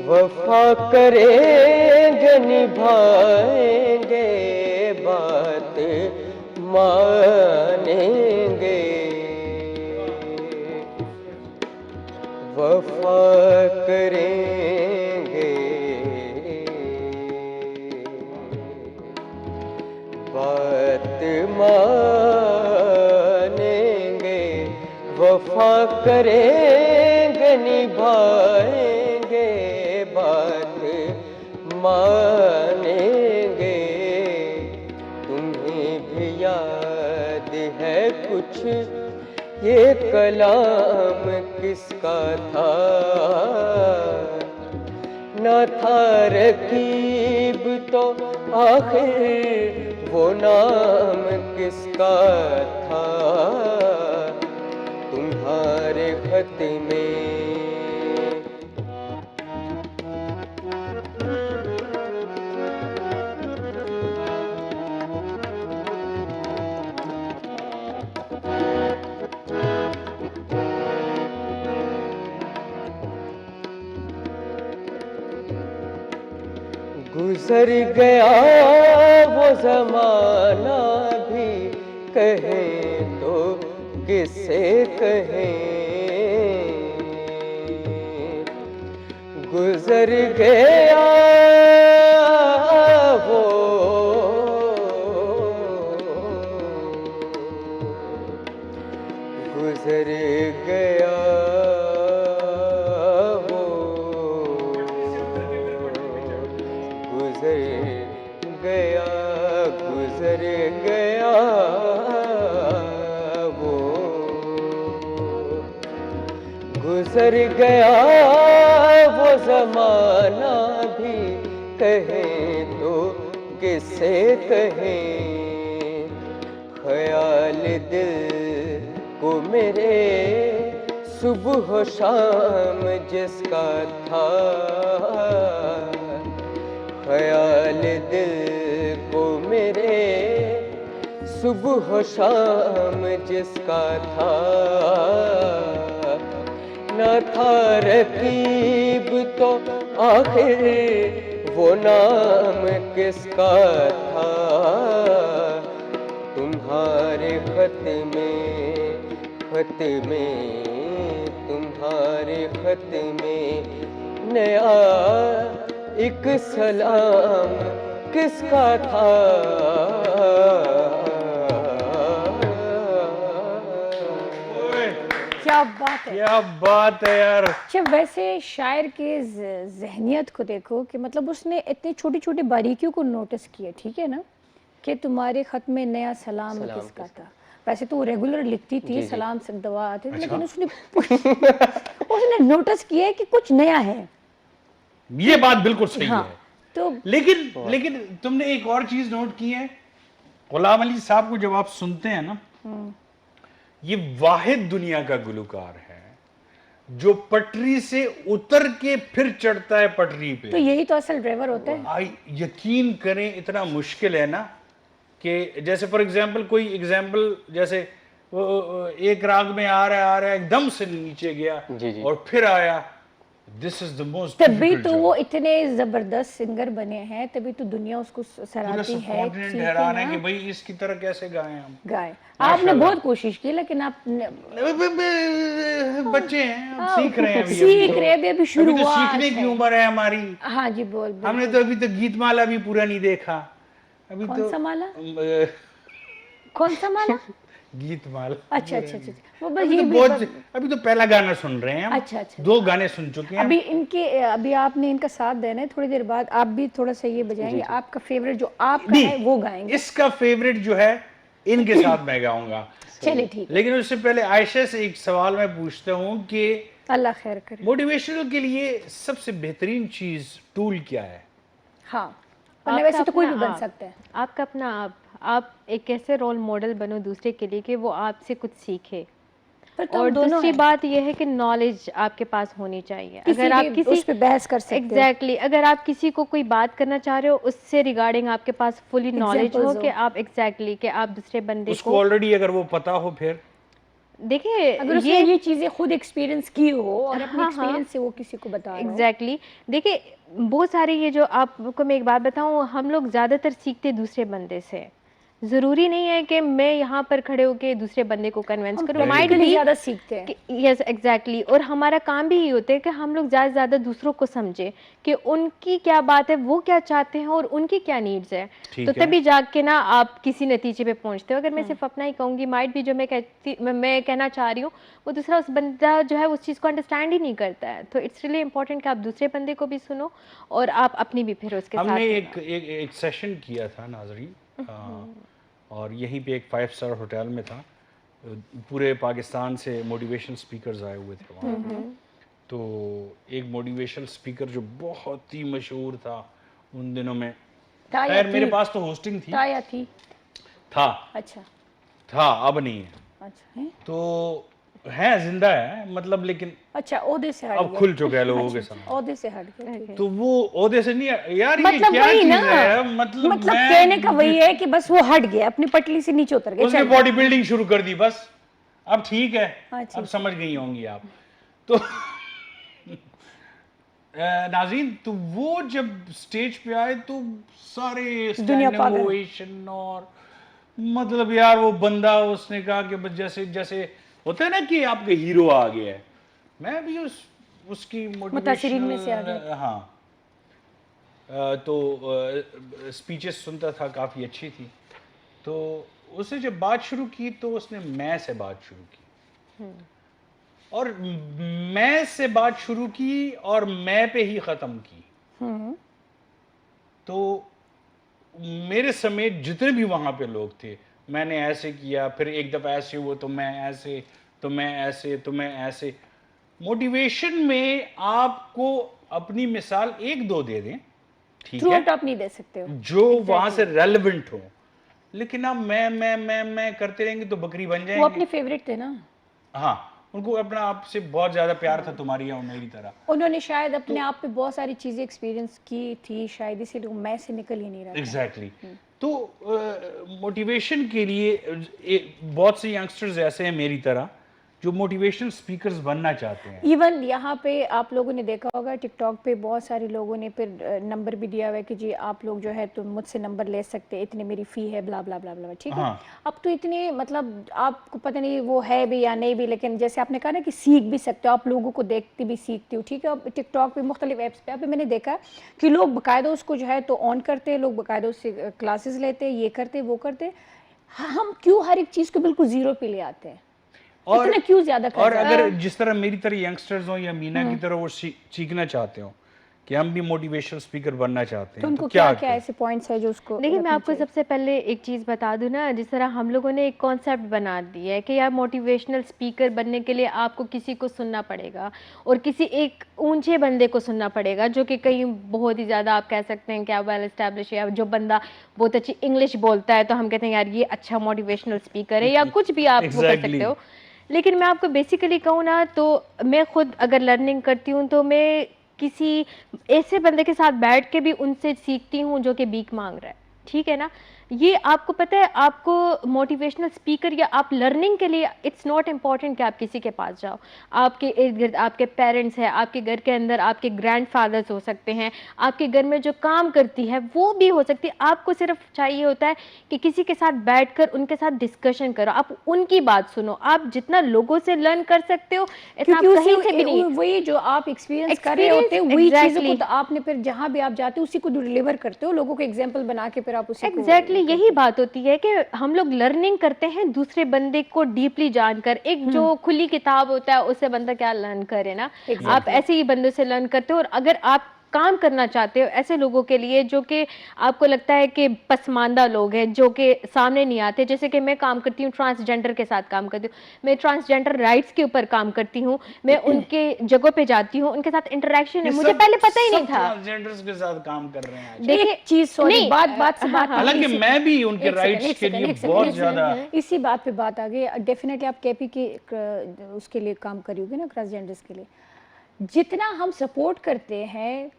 वफा करेंगे निभाएंगे बात मानेंगे। वफा करेंगे बात मानेंगे। वफा करेंगे निभाएंगे बात मानेंगे। तुम्हें भी याद है कुछ ये कलाम किसका था। न था रकीब तो आखिर वो नाम किसका था। तुम्हारे खत में गुजर गया वो ज़माना भी कहें तो किसे कहें। गुजर गया वो गुजर गया गुजर गया वो गुजर गया वो ज़माना भी कहें तो किसे कहें। ख्याल दिल को मेरे सुबह शाम जिसका था, ख्याल दिल को मेरे सुबह शाम जिसका था, न था रकीब तो आखिर वो नाम किसका था। तुम्हारे खत में तुम्हारे खत में नया एक सलाम किसका था।
क्या बात है,
क्या बात है यार।
जब वैसे शायर के जहनियत को देखो कि मतलब उसने इतनी छोटी छोटी बारीकियों को नोटिस किया, ठीक है ना, कि तुम्हारे खत में नया सलाम किसका था। वैसे तो वो रेगुलर लिखती थी, सलाम से दुआ आती थी, लेकिन उसने नोटिस किया है कि कुछ नया है।
ये बात बिल्कुल सही
हाँ,
है।
तो
लेकिन तुमने एक और चीज नोट की है, गुलाम अली साहब को जब आप सुनते हैं ना, ये वाहिद दुनिया का गुलकार है जो पटरी से उतर के फिर चढ़ता है पटरी पे।
तो यही तो असल ड्राइवर होता है।
यकीन करें इतना मुश्किल है ना कि जैसे फॉर एग्जांपल कोई एग्जांपल जैसे एक राग में आ रहा है एकदम से नीचे गया और फिर आया। दिस इज द मोस्ट
तभी तो वो इतने जबरदस्त सिंगर बने हैं, तभी तो दुनिया उसको सराहती है
कि भाई इसकी तरह कैसे गाएं हम।
गाएं। आपने बहुत कोशिश की, लेकिन आप
बच्चे हैं, अब सीख रहे हैं,
अभी शुरुआत
तो सीखने की उम्र है हमारी।
हाँ जी, बोल।
हमने तो अभी तो गीतमाला भी पूरा नहीं देखा। अभी
कौन सा माला? कौन सा माला?
गीतमाला।
अच्छा, वो बस
अभी
ये
तो बहुत, अभी तो पहला गाना सुन रहे हैं हम।
अच्छा।
2 गाने सुन चुके हैं
अभी आपने इनका साथ देना है, थोड़ी देर बाद आप भी थोड़ा सा ये बजाएंगे। आपका फेवरेट जो आपका है वो गाएंगे।
इसका फेवरेट जो है इनके साथ मैं गाऊंगा।
चलिए ठीक।
लेकिन उससे पहले आयशा से एक सवाल मैं पूछता हूँ कि
अल्लाह खैर करे,
मोटिवेशनल के लिए सबसे बेहतरीन चीज टूल क्या है?
हाँ, वैसे तो कोई भी बन सकता है।
आपका अपना आप एक ऐसे रोल मॉडल बनो दूसरे के लिए कि वो आपसे कुछ सीखे। और दूसरी बात यह है कि नॉलेज आपके पास होनी चाहिए। अगर आप किसी
उस पे बहस कर सकते हैं।
एग्जैक्टली, अगर आप किसी को कोई बात करना चाह रहे हो उससे रिगार्डिंग आपके पास फुली नॉलेज हो कि आप कि आप दूसरे बंदे
उसको ऑलरेडी अगर वो पता हो, फिर
देखिए
अगर ये चीजें खुद एक्सपीरियंस की हो और अपने एक्सपीरियंस से वो किसी को बता रहा हो।
एग्जैक्टली, देखिए बहुत सारे ये जो आपको मैं एक बात बताऊं, हम लोग ज़्यादातर सीखते दूसरे बंदे से। ज़रूरी नहीं है कि मैं यहाँ पर खड़े होकर दूसरे बंदे को कन्विंस करूँ। माइट भी
ज़्यादा सीखते हैं।
यस एग्जैक्टली, और हमारा काम भी ये होता है कि हम लोग ज़्यादा से ज़्यादा दूसरों को समझे कि उनकी क्या बात है, वो क्या चाहते हैं और उनकी क्या नीड्स है। तो तभी जाके ना आप किसी नतीजे पे पहुँचते हो। अगर मैं सिर्फ अपना ही कहूँगी, माइट भी जो मैं कहना चाह रही हूँ वो दूसरा उस बंदा जो है उस चीज़ को अंडरस्टैंड ही नहीं करता है। तो इट्स रियली इंपॉर्टेंट कि आप दूसरे बंदे को भी सुनो और आप अपनी भी फिर उसके साथ।
हमने एक सेशन किया था नाजरीन, और यहीं पे एक 5 स्टार होटल में था। पूरे पाकिस्तान से मोटिवेशनल स्पीकर्स आए हुए थे वहाँ। तो एक मोटिवेशनल स्पीकर जो बहुत ही मशहूर था उन दिनों में, खैर मेरे पास तो होस्टिंग थी। था।
अच्छा।
था, अब नहीं है।
अच्छा है?
तो है, जिंदा है मतलब, लेकिन
अच्छा ओहदे से हट
अब खुल चुका है लोगों के सामने।
ओहदे से हट गया।
तो वो ओहदे से नहीं यार, ये
मतलब
क्या चीज है?
मतलब कहने का वही है कि बस वो हट गया, अपनी पटली से नीचे उतर गया,
उसने बॉडी बिल्डिंग शुरू कर दी बस। अब ठीक है,
अच्छा।
अब समझ गई होंगी आप। तो नाज़रीन, तो वो जब स्टेज पे आए तो सारे स्टैंडिंग ओवेशन, और मतलब यार वो बंदा, उसने कहा कि बस जैसे होता है ना कि आपके हीरो आ गया है, मैं भी उसकी
मोटिवेशन में से आ गया।
हाँ, तो स्पीचेस सुनता था, काफ़ी अच्छी थी। तो उसने जब बात शुरू की तो उसने मैं से बात शुरू की, और मैं से बात शुरू की और मैं पे ही ख़त्म की। तो मेरे समेत जितने भी वहाँ पे लोग थे, मैंने ऐसे किया, फिर एक दफ़ा ऐसे हुआ तो मैं ऐसे, तो मैं ऐसे, तो मैं ऐसे। मोटिवेशन में आपको अपनी मिसाल 1-2 दे दें, ठीक है,
आप नहीं दे सकते हो,
जो वहाँ से रेलेवेंट हो, लेकिन आप मैं करते रहेंगे तो बकरी बन जाएंगे।
वो अपने फेवरेट थे ना।
हाँ, उनको अपना आपसे बहुत ज़्यादा प्यार था तुम्हारी या मेरी तरह।
उन्होंने शायद अपने आप पे बहुत सारी चीज़ें एक्सपीरियंस की थी, शायद इसीलिए वो मैं से निकल ही नहीं रहा था।
एग्जैक्टली तो मोटिवेशन के लिए बहुत से यंगस्टर्स ऐसे हैं मेरी तरह जो मोटिवेशनल स्पीकर्स बनना चाहते हैं।
इवन यहाँ पे आप लोगों ने देखा होगा टिकटॉक पे बहुत सारे लोगों ने फिर नंबर भी दिया हुआ है कि जी आप लोग जो है तो मुझसे नंबर ले सकते हैं, इतनी मेरी फ़ी है, ब्ला ब्ला ब्ला ब्ला, ठीक है।
हाँ।
अब तो इतने मतलब आपको पता नहीं वो है भी या नहीं भी, लेकिन जैसे आपने कहा ना कि सीख भी सकते हो, आप लोगों को देखती भी सीखती हूँ, ठीक है। अब टिकटॉक पे मुख्तलिफ ऐप्स पे अभी मैंने देखा कि लोग बाकायदा उसको जो है तो ऑन करते हैं, लोग बाकायदा उससे क्लासेस लेते हैं, ये करते वो करते। हम क्यों हर एक चीज़ को बिल्कुल ज़ीरो पे ले आते हैं,
और
इतना क्यों ज़्यादा
और
करते हैं?
अगर जिस तरह मेरी तरह यंगस्टर्स हो या मीना की तरह वो सीखना चाहते हो कि हम भी मोटिवेशनल स्पीकर बनना चाहते
तो
हैं,
उनको
तो
क्या
क्या
क्या ऐसे पॉइंट्स है जो उसको
देखिए मैं
रखने
आपको
चाहिए?
सबसे पहले एक चीज़ बता दूं ना, जिस तरह हम लोगों ने एक कॉन्सेप्ट बना दिया है कि यार मोटिवेशनल स्पीकर बनने के लिए आपको किसी को सुनना पड़ेगा और किसी एक ऊंचे बंदे को सुनना पड़ेगा जो कि कहीं बहुत ही ज़्यादा आप कह सकते हैं क्या वेल एस्टैब्लिश है, जो बंदा बहुत अच्छी इंग्लिश बोलता है तो हम कहते हैं यार ये अच्छा मोटिवेशनल स्पीकर है, या कुछ भी आप वो कर सकते हो। लेकिन मैं आपको बेसिकली कहूँ ना तो मैं खुद अगर लर्निंग करती हूँ तो मैं किसी ऐसे बंदे के साथ बैठ के भी उनसे सीखती हूँ जो कि भीख मांग रहा है, ठीक है ना। ये आपको पता है, आपको मोटिवेशनल स्पीकर या आप लर्निंग के लिए इट्स नॉट इम्पॉर्टेंट कि आप किसी के पास जाओ। आपके इर्द गिर्द आपके पेरेंट्स हैं, आपके घर के अंदर आपके ग्रैंडफादर्स हो सकते हैं, आपके घर में जो काम करती है वो भी हो सकती है। आपको सिर्फ चाहिए होता है कि किसी के साथ बैठकर उनके साथ डिस्कशन करो, आप उनकी बात सुनो। आप जितना लोगों से लर्न कर सकते हो इतना आप
क्योंकि
कहीं से भी नहीं।
वही जो आप एक्सपीरियंस कर रहे होते हैं वही चीज़ों को
Exactly.
तो आपने फिर जहाँ भी आप जाते हो उसी को डिलीवर करते हो, लोगों को एग्जांपल बना के फिर आप उसी को
एग्जैक्टली यही बात होती है कि हम लोग लर्निंग करते हैं दूसरे बंदे को डीपली जानकर। एक जो खुली किताब होता है उससे बंदा क्या लर्न करे ना, आप ऐसे ही बंदों से लर्न करते हो। और अगर आप काम करना चाहते हो ऐसे लोगों के लिए जो कि आपको लगता है कि पसमानदा लोग हैं, जो कि सामने नहीं आते, जैसे कि मैं काम करती हूँ ट्रांसजेंडर के साथ काम करती हूँ, मैं ट्रांसजेंडर राइट्स के ऊपर काम करती हूँ, मैं उनके जगह पे जाती हूँ, उनके साथ इंटरेक्शन है, मुझे पहले पता ही नहीं था।
ट्रांसजेंडर्स के साथ काम कर रहे हैं।
देखिए चीज सॉरी
नहीं,
बात से बात
हालांकि मैं भी उनके राइट्स के लिए बहुत ज्यादा
इसी बात पे बात आ गई। डेफिनेटली आप केपी के उसके लिए काम करोगे ना, ट्रांसजेंडर्स के लिए जितना हम सपोर्ट करते हैं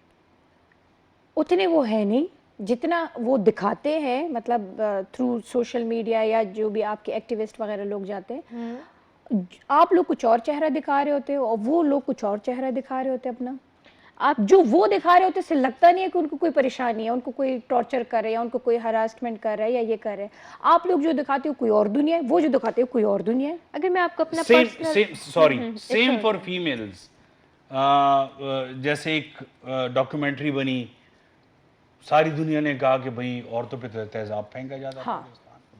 उतने वो है नहीं जितना वो दिखाते हैं, मतलब थ्रू सोशल मीडिया या जो भी आपके एक्टिविस्ट वगैरह लोग जाते हैं। आप लोग कुछ और चेहरा दिखा रहे होते हो और वो लोग कुछ और चेहरा दिखा रहे होते हैं अपना। आप जो वो दिखा रहे होते हैं लगता नहीं है कि उनको कोई परेशानी है, उनको कोई टॉर्चर कर रहे हैं या उनको कोई हरासमेंट कर रहा है या ये कर रहे हैं। आप लोग जो दिखाते हो कोई और दुनिया है, वो जो दिखाते हो कोई और दुनिया है।
अगर मैं आपको अपना
सेम फॉर फीमेल्स। जैसे एक डॉक्यूमेंट्री बनी, सारी दुनिया ने कहा कि भाई औरतों पे तेजाब फेंका जाता है पाकिस्तान में,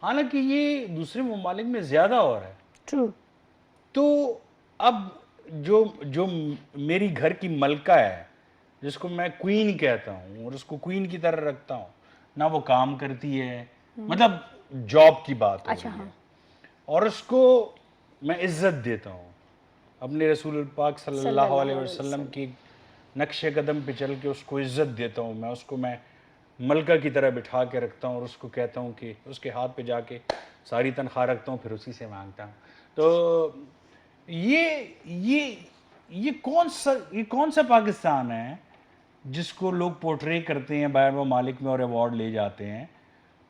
हालांकि ये दूसरे ममालिक में ज्यादा हो रहा है।
ट्रू।
तो अब जो मेरी घर की मलका है, जिसको मैं क्वीन कहता हूँ और उसको क्वीन की तरह रखता हूँ, ना वो काम करती है, मतलब जॉब की बात हो रही है, और उसको मैं इज्जत देता हूँ। अपने रसूल पाक सल्लल्लाहु अलैहि वसल्लम की नक्शे कदम पे चल के उसको इज्जत देता हूँ। मैं मलका की तरह बिठा के रखता हूँ और उसको कहता हूँ कि उसके हाथ पे जाके सारी तनख्वाह रखता हूँ, फिर उसी से मांगता हूँ। तो ये कौन सा पाकिस्तान है जिसको लोग पोर्ट्रे करते हैं बाहर ममालिक में और अवार्ड ले जाते हैं?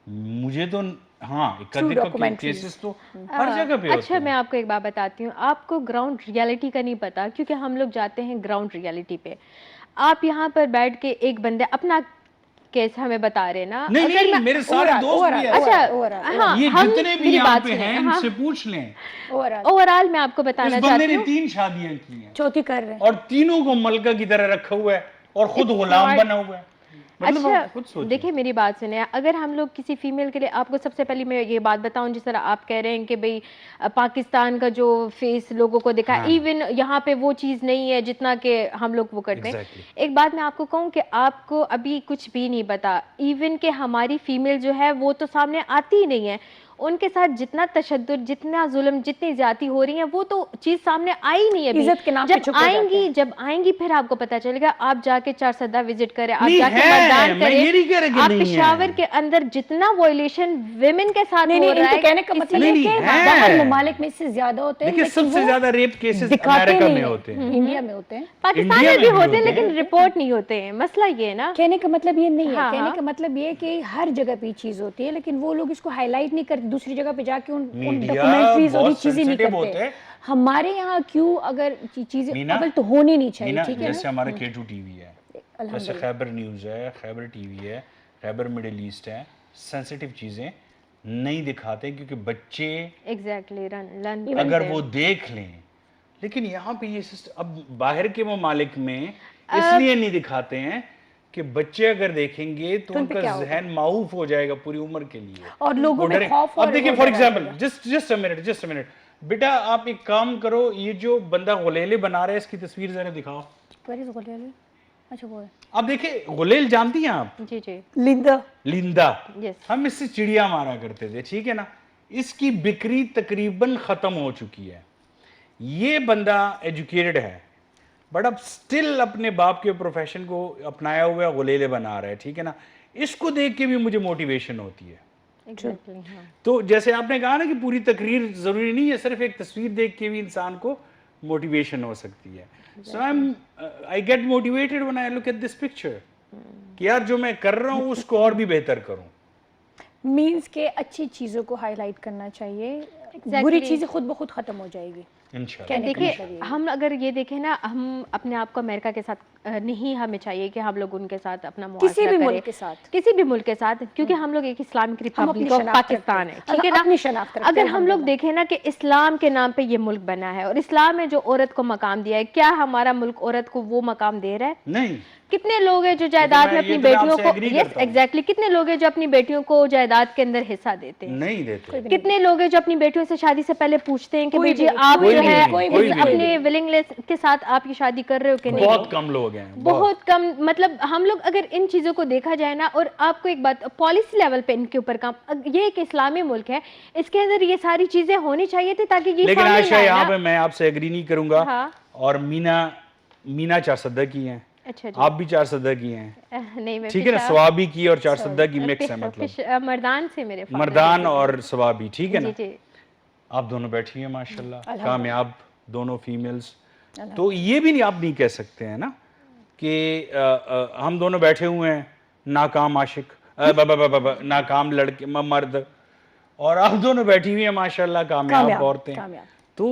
मुझे तो हाँ, केसेस तो हर जगह पे होते
अच्छा
हैं।
मैं आपको एक बात बताती हूँ, आपको ग्राउंड रियलिटी का नहीं पता, क्योंकि हम लोग जाते हैं ग्राउंड रियलिटी पे। आप यहाँ पर बैठ के एक बंदे अपना केस हमें बता रहे ना,
नहीं, मेरे सारे दोस्त भी हैं।
अच्छा हाँ,
ये
हम
जितने भी
मेरी
यहाँ
बात
पे
सुनिए,
हैं
हाँ,
इनसे पूछ लें।
ओवरऑल मैं आपको बताना
इस बंदे
चाहती
ने
हूँ
3 शादियां की हैं
चौथी कर रहे हैं
और तीनों को मलका की तरह रखा हुआ है और खुद गुलाम बना हुआ है। मतलब आप खुद
अच्छा
सोचिए।
देखिए मेरी बात सुनिए, अगर हम लोग किसी फीमेल के लिए, आपको सबसे पहले मैं ये बात बताऊं, जिस तरह आप कह रहे हैं कि भाई पाकिस्तान का जो फेस लोगों को दिखा,
हाँ।
इवन यहाँ पे वो चीज़ नहीं है जितना कि हम लोग वो करते हैं।
Exactly.
एक बात मैं आपको कहूँ कि आपको अभी कुछ भी नहीं पता, इवन कि हमारी फीमेल जो है वो तो सामने आती ही नहीं है, उनके साथ जितना तशद्दुद, जितना जुल्म, जितनी ज्यादती हो रही है, वो तो चीज सामने आई नहीं है अभी।
इज्जत के नाम पे चुप हो जाते हैं।
जब आएंगी फिर आपको पता चलेगा। आप जाके चारसदा विजिट करें, आप
नहीं
जाके
है,
मतदान
मैं ये नहीं कह रहा
करें,
कि
आप
नहीं है।
पेशावर के अंदर जितना वॉयलेशन विमेन के साथ
नहीं
हो
नहीं,
रहा
इनको
है,
कहने का मतलब
नहीं,
है कि
है।
बाहर ममालिक में इससे ज्यादा होते हैं,
देखिए
लेकिन
सबसे
वो
ज्यादा रेप केसेस
दिखाते
अमेरिका
नहीं
में
हैं।
होते हैं।
इंडिया में होते हैं।
पाकिस्तान
इंडिया
में भी
में
होते हैं
होते
लेकिन
हैं।
रिपोर्ट नहीं होते हैं। मसला ये है ना।
कहने का मतलब ये नहीं है,
हाँ,
कहने
हाँ।
का मतलब ये है कि हर जगह पे ये चीज होती है, लेकिन वो लोग इसको हाईलाइट नहीं करते, दूसरी जगह पे जाके उन
मीडिया
डॉक्यूमेंट्रीज और ये
बहुत
चीजें नहीं
sensitive होते
करते।
हैं।
हमारे यहाँ क्यों अगर चीजें
मीना,
अव्वल तो होनी नहीं चाहिए,
मीना,
ठीक है
जैसे
ना।
हमारा K2 टीवी है, जैसे
अल्हम्दुलिल्लाह।
खैबर न्यूज़ है, खैबर टीवी है, खैबर मिडिल ईस्ट है, सेंसिटिव चीज़ें नहीं दिखाते क्योंकि बच्चे
एग्जैक्टली रन
अगर वो देख लें। लेकिन यहाँ पे ये सिस्टम अब बाहर के ममालिक में इसलिए नहीं दिखाते हैं कि बच्चे अगर देखेंगे तो
तो उन पे
उनका
क्या होगा?
जहन माऊफ हो जाएगा पूरी उम्र के लिए
और लोगों
वो
में
डरे।
खौफ
अब
और
देखिए
वो
फॉर
डर
एग्जांपल
रहेगा।
जस्ट अ मिनट बेटा, आप एक काम करो, ये जो बंदा गुलेले बना रहा है इसकी तस्वीर जरा दिखाओ।
Where is Ghuleil? अच्छा वो है
अब देखिए गुलेल जानती हैं आप?
जी जी
लिंदा।
लिंदा,
यस।
हम इससे चिड़िया मारा करते थे, ठीक है ना। इसकी बिक्री तकरीबन खत्म हो चुकी है। ये बंदा एजुकेटेड है बट अब स्टिल अपने बाप के प्रोफेशन को अपनाया हुआ गुलेले बना रहा है, ठीक है ना। इसको देख के भी मुझे मोटिवेशन होती है।
एग्जैक्टली हाँ।
तो जैसे आपने कहा ना कि पूरी तकरीर जरूरी नहीं है, सिर्फ एक तस्वीर देख के भी इंसान को मोटिवेशन हो सकती है। So I get motivated when I look at this picture कि यार जो मैं कर रहा हूँ उसको और भी बेहतर करूँ।
मीन्स के अच्छी चीजों को हाईलाइट करना चाहिए।
Exactly.
बुरी चीजें खुद ब खुद खत्म हो जाएगी।
इंशाल्लाह।
कहने का
देखिए
मतलब ये है।
हम अगर ये देखें ना, हम अपने आप को अमेरिका के साथ नहीं हमें चाहिए कि हम लोग उनके साथ अपना
किसी
मुआशरा
भी
करें,
मुल्क के साथ।
किसी भी मुल्क के साथ, क्योंकि हम लोग एक इस्लामिक
अपनी
रिपब्लिक ऑफ
शनाख्त
पाकिस्तान है,
रखते हैं।
ठीक है ना।
अपनी शनाख्त रखते
अगर
हैं,
हम लोग देखें ना कि इस्लाम के नाम पे ये मुल्क बना है और इस्लाम में जो औरत को मकाम दिया है, क्या हमारा मुल्क औरत को वो मकाम दे रहा है?
नहीं,
कितने लोग हैं जो जायदाद में
मैं
अपनी
ये तो मैं
बेटियों
आपसे
को,
agree
यस
करता हूँ।
एग्जैक्टली, कितने लोग हैं जो अपनी बेटियों को जायदाद के अंदर हिस्सा देते हैं?
नहीं देते।
कितने लोग हैं जो अपनी बेटियों से शादी से पहले पूछते हैं कि
कोई
बेटी
भी नहीं,
आप
कोई
जो
भी
है
नहीं, कोई भी नहीं।
अपने विलिंगनेस के साथ आप ये शादी कर रहे हो कि नहीं?
बहुत कम लोग हैं,
बहुत कम। मतलब हम लोग अगर इन चीजों को देखा जाए ना, और आपको एक बात पॉलिसी लेवल पे इनके ऊपर काम, ये एक इस्लामी मुल्क है, इसके अंदर ये सारी चीजें होनी चाहिए थी ताकि ये
लेकिन
सामने
आयशा
ना आए
यहाँ
ना।
पे मैं आपसे एग्री नहीं करूंगा।
हाँ।
और मीना चारसदा की हैं,
अच्छा जी।
आप भी चारसदा की हैं,
नहीं मैं
ठीक है ना। सवाबी की और चारसदा की मिक्स है, मतलब
मर्दान से मेरे father
मर्दान
जी।
और सवाबी, ठीक है
जी
ना।
जी।
आप दोनों बैठी हैं माशाल्लाह, कामयाब दोनों फीमेल्स। तो ये भी नहीं, आप नहीं कह सकते हैं ना कि हम दोनों बैठे हुए हैं नाकाम आशिक, नाकाम लड़के मर्द, और आप दोनों बैठी हुई हैं माशाल्लाह कामयाब औरतें। तो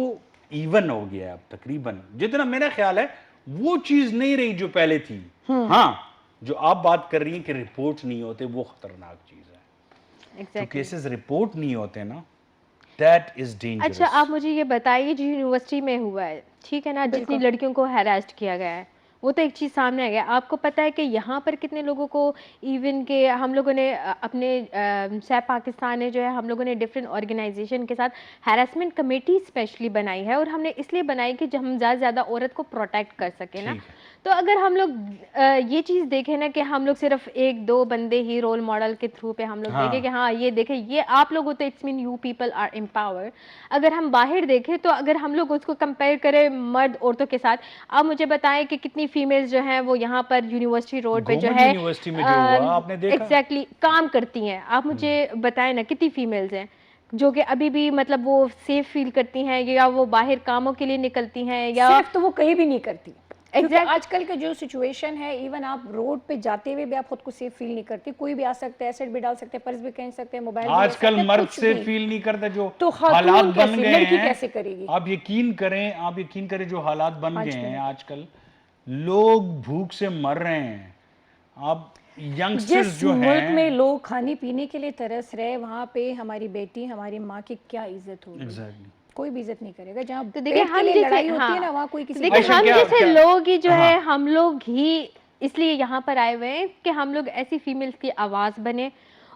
इवन हो गया अब तकरीबन, जितना मेरा ख्याल है वो चीज नहीं रही जो पहले थी। हाँ, जो आप बात कर रही हैं कि रिपोर्ट नहीं होते, वो खतरनाक चीज है। जो केसेस रिपोर्ट नहीं होते ना, दैट इज डेंजरस।
अच्छा आप मुझे ये बताइए, जो यूनिवर्सिटी में हुआ है, ठीक है ना, जितनी लड़कियों को हैरेस्ट किया गया है, वो तो एक चीज़ सामने आ गया। आपको पता है कि यहाँ पर कितने लोगों को, इवन के हम लोगों ने अपने सैप पाकिस्तान ने जो है, हम लोगों ने डिफरेंट ऑर्गेनाइजेशन के साथ हैरेसमेंट कमेटी स्पेशली बनाई है, और हमने इसलिए बनाई कि जब हम ज़्यादा से ज़्यादा औरत को प्रोटेक्ट कर सकें ना। तो अगर हम लोग ये चीज़ देखें ना कि हम लोग सिर्फ एक दो बंदे ही रोल मॉडल के थ्रू पे हम लोग देखें कि हाँ ये देखें ये आप लोग हो, तो it's mean you people are empowered. अगर हम बाहर देखें तो अगर हम लोग उसको कंपेयर करें मर्द औरतों के साथ, आप मुझे बताएं कि कितनी फीमेल्स जो हैं वो यहाँ पर यूनिवर्सिटी रोड पे जो है
यूनिवर्सिटी में जो हुआ आपने देखा,
एग्जैक्टली काम करती हैं। आप मुझे बताएं ना कितनी फीमेल्स हैं जो कि अभी भी मतलब वो सेफ फील करती हैं, या वो बाहर कामों के लिए निकलती हैं, या
सिर्फ तो वो कहीं भी नहीं करती। Exactly. आजकल का जो सिचुएशन है, इवन आप रोड पे जाते हुए भी आप खुद को सेफ फील नहीं करती। कोई भी आ सकता है, एसिड भी डाल सकते हैं, पर्स भी कह सकते हैं, मोबाइल भी
आजकल मर्द सेफ फील नहीं करता। जो हालात बन गए हैं,
कैसे करेगी?
आप यकीन करें जो हालात बन गए हैं आजकल, लोग भूख से मर रहे हैं। आप यंगस्टर्स जो हैं,
मुल्क में लोग खाने पीने के लिए तरस रहे, वहाँ पे हमारी बेटी, हमारी माँ की क्या इज्जत होगी?
एग्जैक्टली,
कोई भी इज्जत नहीं करेगा। जहाँ
तो देखिए हम
लड़ाई
जैसे
होती है ना, वहाँ कोई किसी
देखिए
अच्छा,
हम
क्या-
जैसे
क्या-
लोग ही जो है, हम लोग ही इसलिए यहाँ पर आए हुए हैं कि हम लोग ऐसी फीमेल्स की आवाज़ बने,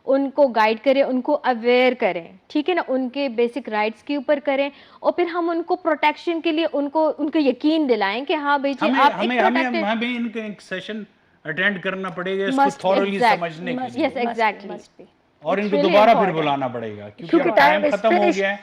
उनको गाइड करें, उनको अवेयर करें, ठीक है ना, उनके बेसिक राइट्स के ऊपर करें, और फिर हम उनको प्रोटेक्शन के लिए उनको यकीन दिलाएं कि हाँ भाई जी आप एक प्रोटेक्टेड।
हमें इनका एक सेशन अटेंड करना पड़ेगा इसको थॉरोली समझने के लिए।
Yes exactly.
और इनको
really
दोबारा फिर
important.
बुलाना पड़ेगा क्योंकि
क्योंकि
अब
time
टाइम
is
खत्म हो
finished.
गया है।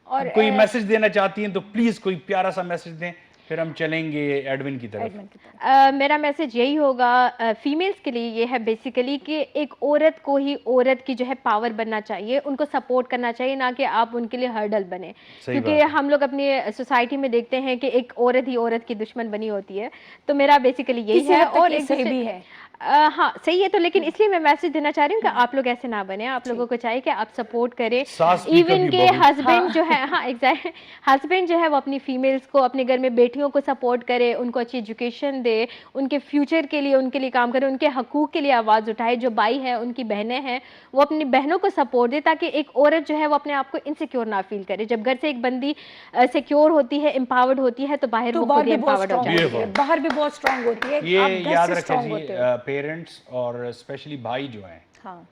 और
कोई मैसेज देना चाहती हैं तो प्लीज कोई प्यारा सा मैसेज दें, फिर हम चलेंगे एडविन की तरफ।
एडमिन की तरफ।
मेरा मैसेज यही होगा फीमेल्स के लिए, ये है बेसिकली कि एक औरत को ही औरत की जो है पावर बनना चाहिए, उनको सपोर्ट करना चाहिए, ना कि आप उनके लिए हर्डल बने।
सही
क्योंकि
बात है।
हम लोग अपनी सोसाइटी में देखते हैं कि एक औरत ही औरत की दुश्मन बनी होती है। तो मेरा बेसिकली यही
किसी
है।
हद तक
और
ये
एक
सही
दूसरे-
भी है।
हाँ सही है, तो लेकिन इसलिए मैं मैसेज देना चाह रही हूँ कि आप लोग ऐसे ना बने, आप लोगों को चाहिए कि आप सपोर्ट करें।
सास भी
इवन
कभी
के
बहू।
हस्बैंड जो है, हाँ एग्जैक्ट, हस्बैंड जो है वो अपनी फीमेल्स को, अपने घर में बेटियों को सपोर्ट करे, उनको अच्छी एजुकेशन दे, उनके फ्यूचर के लिए उनके लिए काम करे, उनके हकूक़ के लिए आवाज़ उठाए। जो भाई हैं, उनकी बहनें हैं, वो अपनी बहनों को सपोर्ट दे, ताकि एक औरत जो है वो अपने आप को इनसिक्योर ना फील करे। जब घर से एक बंदी सिक्योर होती है, एम्पावर्ड होती है, तो बाहर
तो
वो
बाहर
खुद ही
भी बहुत
एम्पावर्ड हो
स्ट्रांग
जाती है।
होती है, बाहर भी बहुत स्ट्रांग होती है।
ये
आप घर
याद
से
रखें
स्ट्रांग
जी,
होते हो।
पेरेंट्स और स्पेशली भाई जो हैं,
हाँ,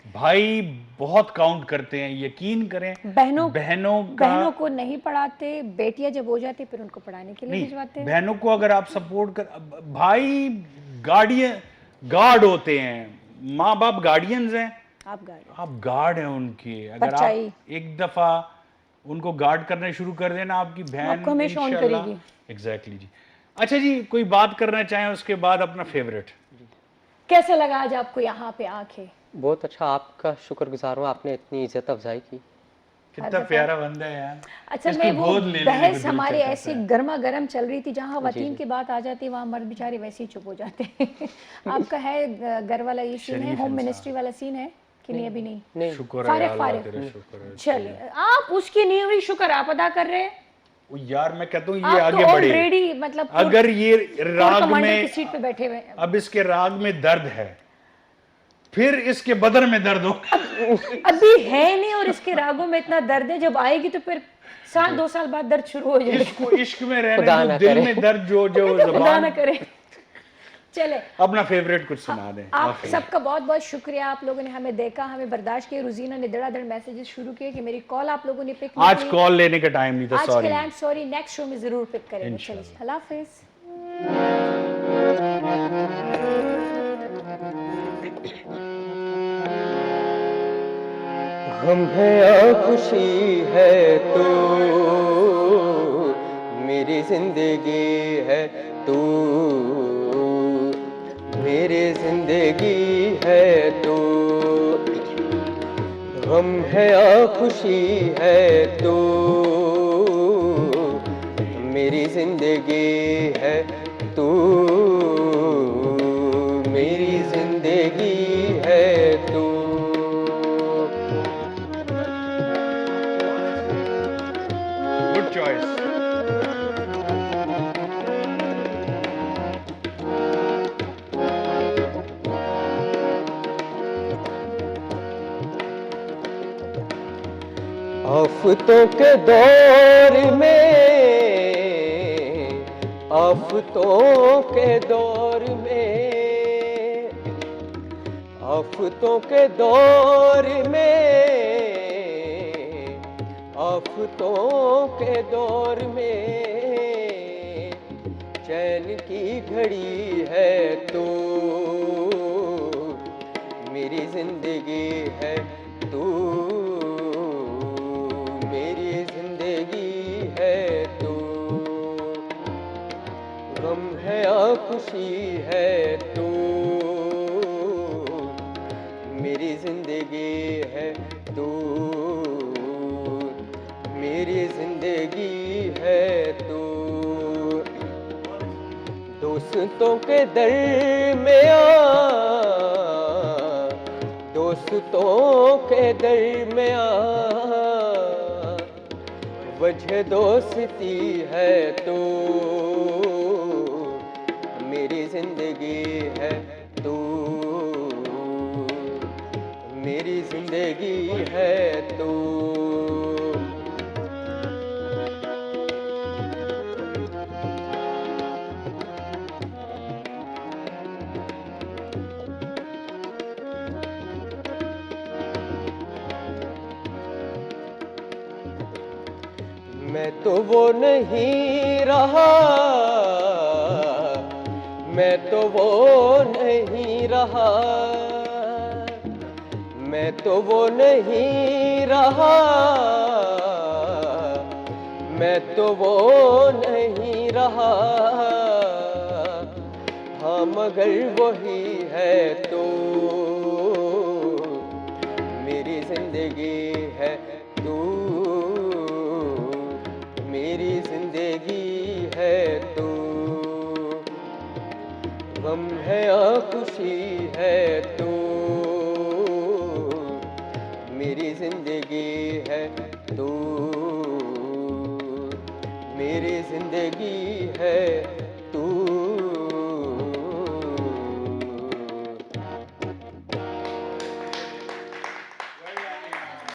भाई बहुत काउंट करते हैं, यकीन करें।
बहनों
का
बहनों को नहीं पढ़ाते, बेटियां जब हो जाती फिर उनको पढ़ाने के लिए
नहीं,
भिजवाते हैं।
बहनों को अगर आप सपोर्ट कर, भाई गार्ड होते हैं, माँ बाप गार्डियंस हैं,
आप गार्ड
आप गार्ड हैं उनके। अगर
परछाई।
आप एक दफा उनको गार्ड करना शुरू कर देना, आपकी बहन
आपको हमेशा ऑन
इंशाल्लाह।
करेगी।
एग्जैक्टली जी। अच्छा जी, कोई बात करना चाहें उसके बाद अपना फेवरेट।
कैसा लगा आज आपको यहाँ पे आके?
बहुत अच्छा, आपका शुक्रगुजार हूँ, आपने इतनी इज्जत अफजाई की।
कितना प्यारा बंदा है यार।
अच्छा,
इसको
मैं वो
गोद ले लेने को
बहस
दिल
हमारी
चाहता
ऐसी
है।
गर्मा गर्म चल रही थी, जहाँ वतीन की बात आ जाती है वहाँ मर्द बेचारे वैसे ही चुप हो जाते हैं। आपका है घर वाला ये सीन है,
शरीफ
होम
इंसान।
मिनिस्ट्री वाला सीन है कि नहीं? अभी नहीं।
नहीं,
शुक्र है
फारिग
या अल्लाह,
फारिग।
तेरा शुक्र है।
चलिए, आप उसकी नहीं हुई शुक्र आप अदा कर रहे हैं।
ओ यार, मैं कहता हूँ ये
आप
आगे
तो
बढ़े।
ऑलरेडी मतलब
अगर ये राग
कमांडर
में,
की सीट पे बैठे हुए हैं।
अब इसके राग में दर्द है, फिर इसके बदन में दर्द हो।
अभी है नहीं और इसके रागों में इतना दर्द है, जब आएगी तो फिर साल 2 साल बाद दर्द शुरू हो जाएगा।
इसको इश्क में रहने
खुदा
दो,
ना
दिल
करे।
में दर्द जो जो
खुदा
ज़बान।
ना करे। चले,
अपना फेवरेट कुछ सुना दें।
आप
आखिरी।
सबका बहुत बहुत शुक्रिया, आप लोगों ने हमें देखा, हमें बर्दाश्त किया। रुजीना ने धड़ाधड़ मैसेजेस शुरू किए कि मेरी कॉल आप लोगों ने पिक नहीं
आज
की।
कॉल लेने का टाइम नहीं था,
आज के
सॉरी।
लिए I am sorry, next show में जरूर पिक करेंगे।
इंशाल्लाह।
चलिए, अल्लाह हाफिज।
हम है या खुशी है तो मेरी जिंदगी है तू, मेरी जिंदगी है तू। हम है या खुशी है तो मेरी जिंदगी है तू, मेरी जिंदगी है तू।
Good choice.
आफतों के दौर में, आफतों के दौर में, आफतों के दौर में, आफतों के दौर में चैन की घड़ी है तू, मेरी जिंदगी है तू, मेरी जिंदगी है तू। गम है या खुशी है तू, मेरी जिंदगी है तू, मेरी जिंदगी है तू। दोस्तों के दरमियां, दोस्तों के दरमियां वजह दोस्ती है तो, मेरी जिंदगी है तू, मेरी जिंदगी है तू। मैं तो वो नहीं रहा, मैं तो वो नहीं रहा, मैं तो वो नहीं रहा, मैं तो वो नहीं रहा, हाँ मगर वही है तो मेरी जिंदगी है तू, मेरी जिंदगी है तू, गम है या खुशी है तू, मेरी जिंदगी है तू, मेरी जिंदगी है तू।